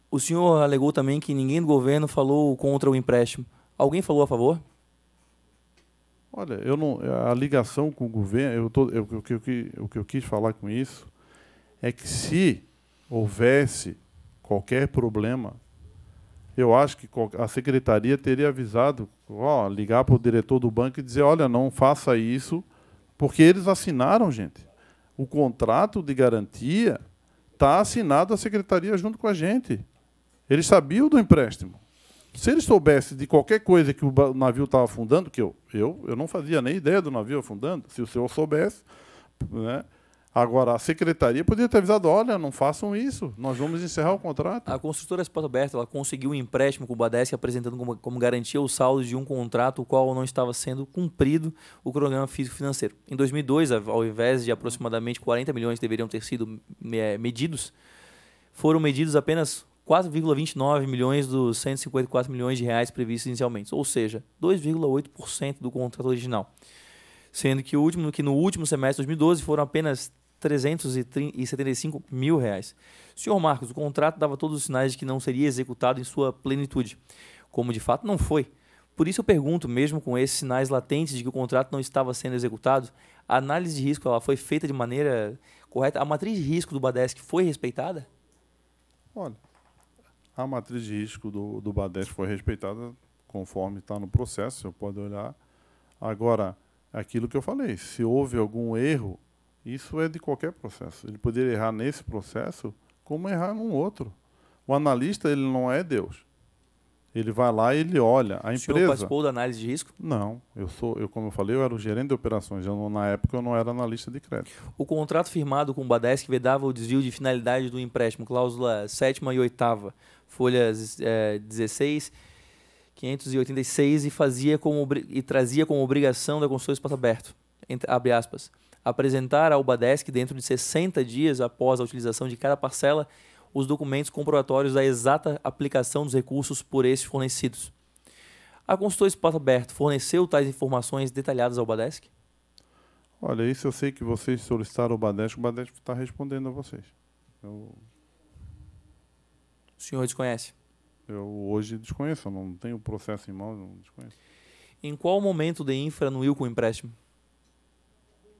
O senhor alegou também que ninguém do governo falou contra o empréstimo. Alguém falou a favor? Olha, a ligação com o governo, o que eu quis falar com isso é que se houvesse qualquer problema, eu acho que a secretaria teria avisado, ligar para o diretor do banco e dizer, olha, não faça isso, porque eles assinaram, gente. O contrato de garantia está assinado a secretaria junto com a gente. Eles sabiam do empréstimo. Se eles soubessem de qualquer coisa que o navio estava afundando, que eu não fazia nem ideia do navio afundando, se o senhor soubesse, né? Agora, a secretaria poderia ter avisado, olha, não façam isso, nós vamos encerrar o contrato. A construtora Porto Aberto, ela conseguiu um empréstimo com o Badesc, apresentando como garantia os saldos de um contrato, o qual não estava sendo cumprido o cronograma físico-financeiro. Em 2002, ao invés de aproximadamente 40 milhões que deveriam ter sido medidos, foram medidos apenas 4,29 milhões dos 154 milhões de reais previstos inicialmente, ou seja, 2,8% do contrato original. Sendo que no último semestre de 2012 foram apenas 375 mil reais. Senhor Marcos, o contrato dava todos os sinais de que não seria executado em sua plenitude, como de fato não foi. Por isso eu pergunto, mesmo com esses sinais latentes de que o contrato não estava sendo executado, a análise de risco ela foi feita de maneira correta? A matriz de risco do Badesc foi respeitada? Olha, a matriz de risco do Badesc foi respeitada conforme está no processo, você pode olhar. Agora, aquilo que eu falei, se houve algum erro, isso é de qualquer processo. Ele poderia errar nesse processo, como errar num outro. O analista, ele não é Deus. Ele vai lá e ele olha. A empresa... O senhor participou da análise de risco? Não. Como eu falei, eu era o gerente de operações. Na época, eu não era analista de crédito. O contrato firmado com o Badesc vedava o desvio de finalidade do empréstimo, cláusula 7ª e 8ª, folhas 16, 586, e trazia como obrigação da construtora Espaço Aberto, abre aspas, apresentar ao Badesc dentro de 60 dias após a utilização de cada parcela os documentos comprobatórios da exata aplicação dos recursos por estes fornecidos. A consultora Espaço Aberto forneceu tais informações detalhadas ao Badesc? Olha, isso eu sei que vocês solicitaram o Badesc está respondendo a vocês. O senhor desconhece? Eu hoje desconheço, eu não tenho o processo em mãos, não desconheço. Em qual momento o DEINFRA anuiu com o empréstimo?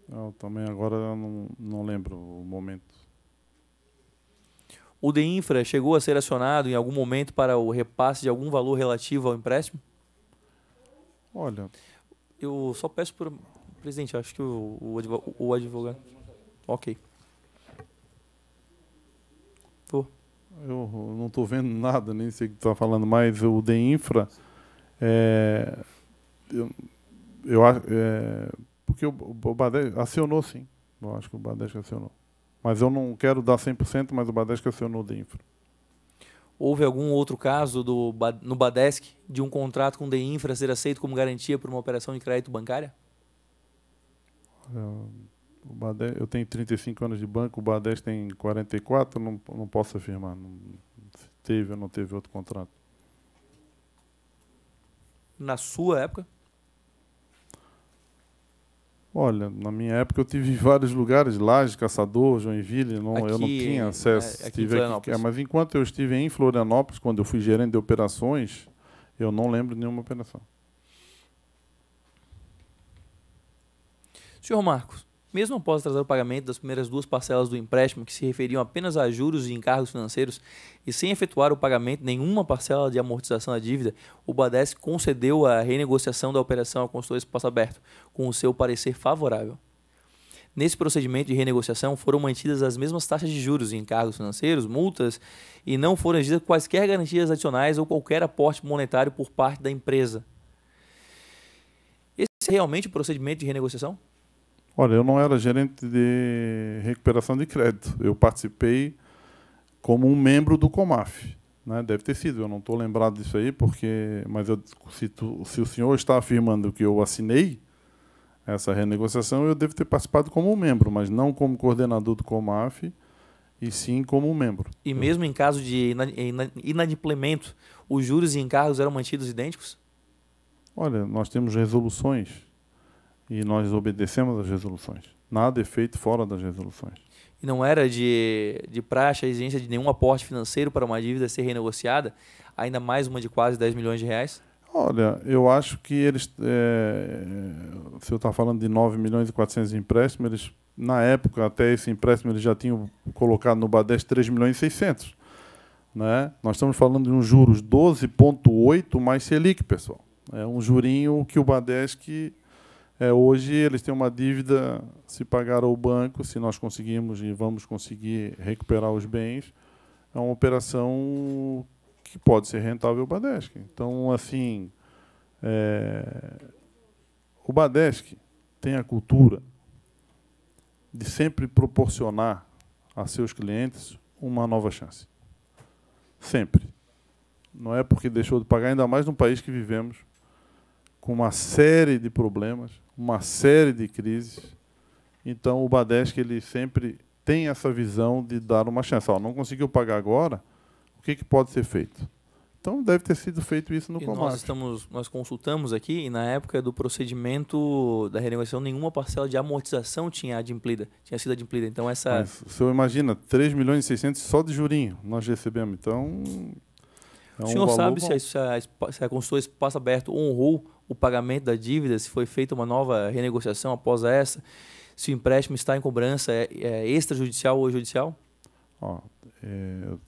Eu também agora eu não lembro o momento. O DEINFRA chegou a ser acionado em algum momento para o repasse de algum valor relativo ao empréstimo? Olha, eu só peço para presidente, acho que o advogado... Ok. Eu não estou vendo nada, nem sei o que está falando, mas o DEINFRA, porque o Badesc acionou, sim. Eu acho que o Badesc acionou. Mas eu não quero dar 100%, mas o Badesc acionou o DEINFRA. Houve algum outro caso no Badesc de um contrato com o DEINFRA ser aceito como garantia por uma operação de crédito bancária? Eu tenho 35 anos de banco, o Badesc tem 44, não posso afirmar se teve ou não teve outro contrato. Na sua época? Olha, na minha época eu tive em vários lugares, Laje, Caçador, Joinville, eu não tinha acesso. Mas enquanto eu estive em Florianópolis, quando eu fui gerente de operações, eu não lembro de nenhuma operação. Senhor Marcos, mesmo após atrasar o pagamento das primeiras 2 parcelas do empréstimo, que se referiam apenas a juros e encargos financeiros, e sem efetuar o pagamento de nenhuma parcela de amortização da dívida, o Badesc concedeu a renegociação da operação à consultora Espaço Aberto, com o seu parecer favorável. Nesse procedimento de renegociação, foram mantidas as mesmas taxas de juros e encargos financeiros, multas, e não foram exigidas quaisquer garantias adicionais ou qualquer aporte monetário por parte da empresa. Esse é realmente o procedimento de renegociação? Olha, eu não era gerente de recuperação de crédito. Eu participei como um membro do COMAF. Né? Deve ter sido, eu não estou lembrado disso aí, mas se o senhor está afirmando que eu assinei essa renegociação, eu devo ter participado como um membro, mas não como coordenador do COMAF, e sim como um membro. E mesmo em caso de inadimplemento, os juros e encargos eram mantidos idênticos? Olha, nós temos resoluções. E nós obedecemos às resoluções. Nada é feito fora das resoluções. E não era de praxe a exigência de nenhum aporte financeiro para uma dívida ser renegociada, ainda mais uma de quase 10 milhões de reais? Olha, eu acho que eles, se eu estou falando de 9 milhões e 400 de empréstimo, eles, na época, até esse empréstimo, eles já tinham colocado no Badesc 3 milhões e 600. Né? Nós estamos falando de uns juros 12,8 mais Selic, pessoal. É um jurinho que o Badesc... hoje eles têm uma dívida, se pagar ao banco, se nós conseguimos e vamos conseguir recuperar os bens, é uma operação que pode ser rentável ao Badesc. Então, assim, o Badesc tem a cultura de sempre proporcionar a seus clientes uma nova chance. Sempre. Não é porque deixou de pagar, ainda mais num país que vivemos com uma série de problemas, uma série de crises. Então, o Badesc ele sempre tem essa visão de dar uma chance. Não conseguiu pagar agora, o que pode ser feito? Então, deve ter sido feito isso no COMAF. Nós consultamos aqui, e na época do procedimento da renegociação, nenhuma parcela de amortização tinha sido adimplida. Então, Mas, o senhor imagina, 3 milhões e 600 só de jurinho nós recebemos. Então, o senhor sabe se a consultora Espaço Aberto honrou o pagamento da dívida, se foi feita uma nova renegociação após essa, se o empréstimo está em cobrança extrajudicial ou judicial? Eu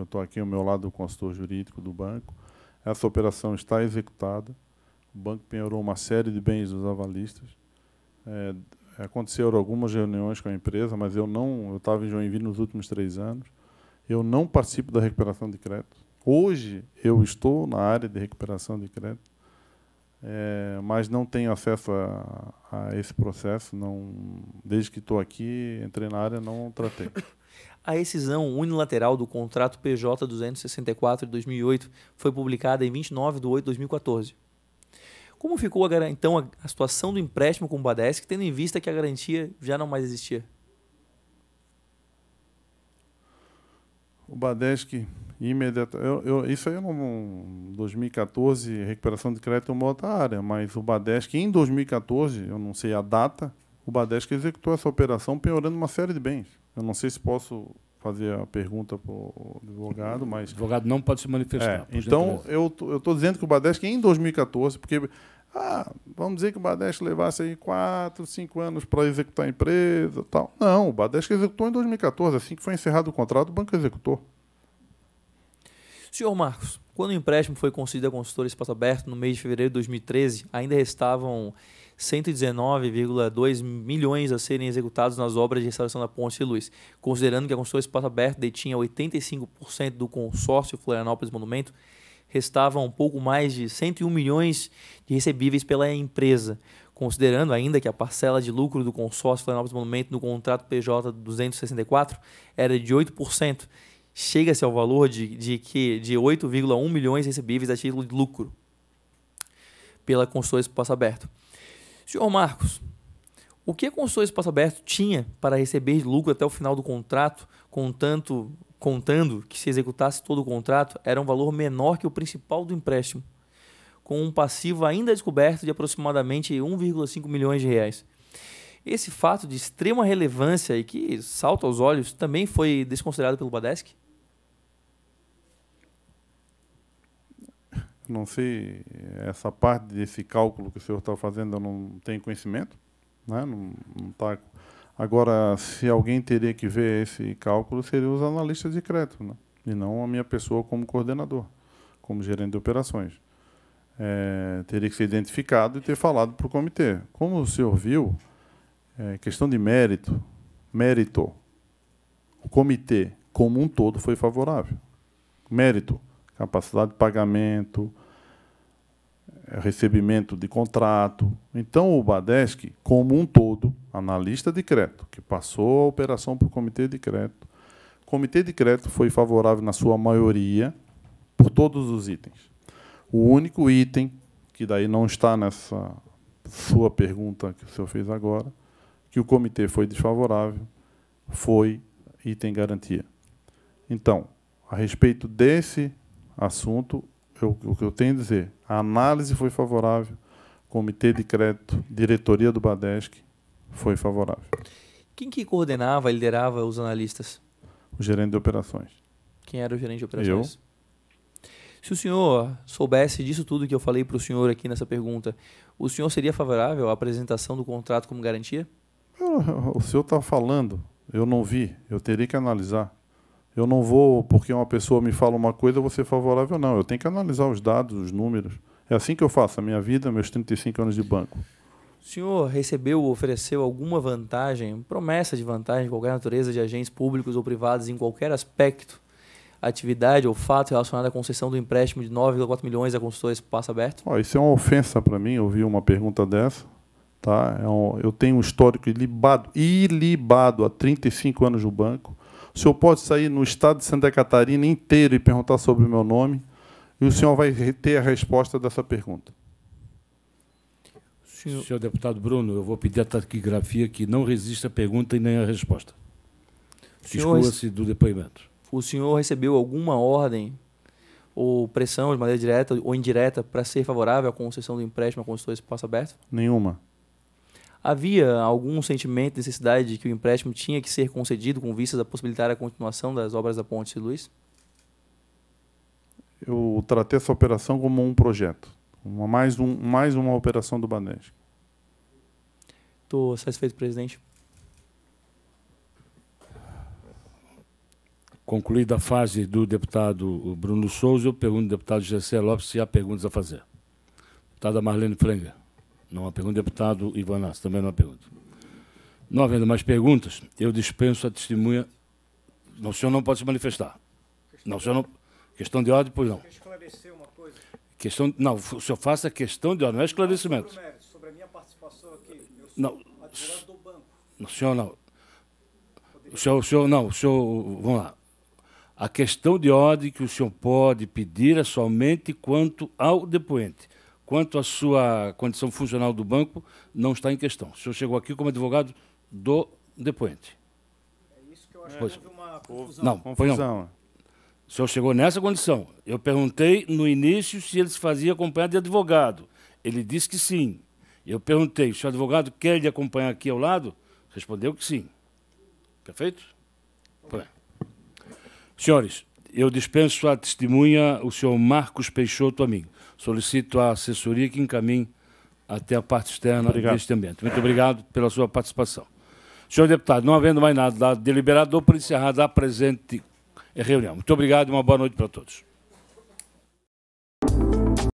estou aqui ao meu lado do consultor jurídico do banco. Essa operação está executada. O banco penhorou uma série de bens dos avalistas. Aconteceram algumas reuniões com a empresa, mas eu estava em Joinville nos últimos 3 anos. Eu não participo da recuperação de crédito. Hoje eu estou na área de recuperação de crédito. Mas não tenho acesso a esse processo. Desde que estou aqui, entrei na área, não tratei. A rescisão unilateral do contrato PJ 264 de 2008 foi publicada em 29/8/2014. Como ficou então a situação do empréstimo com o Badesc, tendo em vista que a garantia já não mais existia? O Badesc Imediata. Isso aí, em 2014, recuperação de crédito é uma outra área, mas o Badesc, em 2014, eu não sei a data, o Badesc executou essa operação penhorando uma série de bens. Eu não sei se posso fazer a pergunta para o advogado, mas... O advogado não pode se manifestar. Então, eu estou dizendo que o Badesc, em 2014, porque... vamos dizer que o Badesc levasse aí 4, 5 anos para executar a empresa, tal. Não, o Badesc executou em 2014, assim que foi encerrado o contrato, o banco executou. Senhor Marcos, quando o empréstimo foi concedido à consultora Espaço Aberto no mês de fevereiro de 2013, ainda restavam 119,2 milhões a serem executados nas obras de restauração da Ponte de Luz, considerando que a consultora Espaço Aberto detinha 85% do consórcio Florianópolis Monumento, restavam um pouco mais de 101 milhões de recebíveis pela empresa, considerando ainda que a parcela de lucro do consórcio Florianópolis Monumento no contrato PJ 264 era de 8%, chega-se ao valor de 8,1 milhões recebíveis a título de lucro pela consultora Espaço Aberto. Senhor Marcos, o que a consultora Espaço Aberto tinha para receber de lucro até o final do contrato, contando que se executasse todo o contrato, era um valor menor que o principal do empréstimo, com um passivo ainda descoberto de aproximadamente 1,5 milhões de reais. Esse fato de extrema relevância e que salta aos olhos também foi desconsiderado pelo Badesc? Não sei, essa parte desse cálculo que o senhor está fazendo eu não tenho conhecimento, né? Não tá. Agora, se alguém teria que ver esse cálculo, seriam os analistas de crédito, né? E não a minha pessoa como coordenador, como gerente de operações. Teria que ser identificado e ter falado para o comitê. Como o senhor viu, questão de mérito, o comitê como um todo foi favorável. Mérito, capacidade de pagamento, recebimento de contrato. Então, o Badesc, como um todo, analista de crédito, que passou a operação para o comitê de crédito, o comitê de crédito foi favorável na sua maioria por todos os itens. O único item, que daí não está nessa sua pergunta que o senhor fez agora, que o comitê foi desfavorável, foi item garantia. Então, a respeito desse assunto, o que eu tenho a dizer, a análise foi favorável, comitê de crédito, diretoria do Badesc foi favorável. Quem que coordenava e liderava os analistas? O gerente de operações. Quem era o gerente de operações? Se o senhor soubesse disso tudo que eu falei para o senhor aqui nessa pergunta, o senhor seria favorável à apresentação do contrato como garantia? O senhor está falando, eu não vi, eu teria que analisar. Eu não vou, porque uma pessoa me fala uma coisa, eu vou ser favorável, não. Eu tenho que analisar os dados, os números. É assim que eu faço a minha vida, meus 35 anos de banco. O senhor recebeu ou ofereceu alguma vantagem, promessa de vantagem de qualquer natureza de agentes públicos ou privados em qualquer aspecto, atividade ou fato relacionado à concessão do empréstimo de 9,4 milhões à consultora Espaço Aberto? Isso é uma ofensa para mim, ouvir uma pergunta dessa. Tá? Eu tenho um histórico ilibado há 35 anos no banco. O senhor pode sair no estado de Santa Catarina inteiro e perguntar sobre o meu nome, e o senhor vai ter a resposta dessa pergunta. Senhor deputado Bruno, eu vou pedir a taquigrafia que não resista a pergunta e nem a resposta. Exclua-se do depoimento. O senhor recebeu alguma ordem ou pressão de maneira direta ou indireta para ser favorável à concessão do empréstimo à consultora Espaço Aberto? Nenhuma. Havia algum sentimento de necessidade de que o empréstimo tinha que ser concedido com vistas a possibilitar a continuação das obras da Ponte de Luz? Eu tratei essa operação como um projeto, mais uma operação do Badesc. Estou satisfeito, presidente. Concluída a fase do deputado Bruno Souza, eu pergunto ao deputado Gessé Lopes se há perguntas a fazer. Deputada Marlene Flenga. Não há pergunta. Deputado Ivan Nassi, também não há pergunta. Não havendo mais perguntas, eu dispenso a testemunha. Não, o senhor não pode se manifestar. Não, o senhor não... Questão de ordem, pois não. Quer esclarecer uma coisa? Não, o senhor faça questão de ordem, não é esclarecimento. Sobre a minha participação aqui, eu sou não, advogado do banco. O senhor não. O senhor, vamos lá. A questão de ordem que o senhor pode pedir é somente quanto ao depoente. Quanto à sua condição funcional do banco, não está em questão. O senhor chegou aqui como advogado do depoente. É isso que eu acho que houve uma confusão. Não, confusão. O senhor chegou nessa condição. Eu perguntei no início se ele se fazia acompanhar de advogado. Ele disse que sim. Eu perguntei, se o advogado quer lhe acompanhar aqui ao lado? Respondeu que sim. Perfeito? Bem. Senhores, eu dispenso a testemunha, o senhor Marcos Peixoto, a mim. Solicito a assessoria que encaminhe até a parte externa deste ambiente. Muito obrigado pela sua participação. Senhor deputado, não havendo mais nada deliberado, dou por encerrada a presente reunião. Muito obrigado e uma boa noite para todos.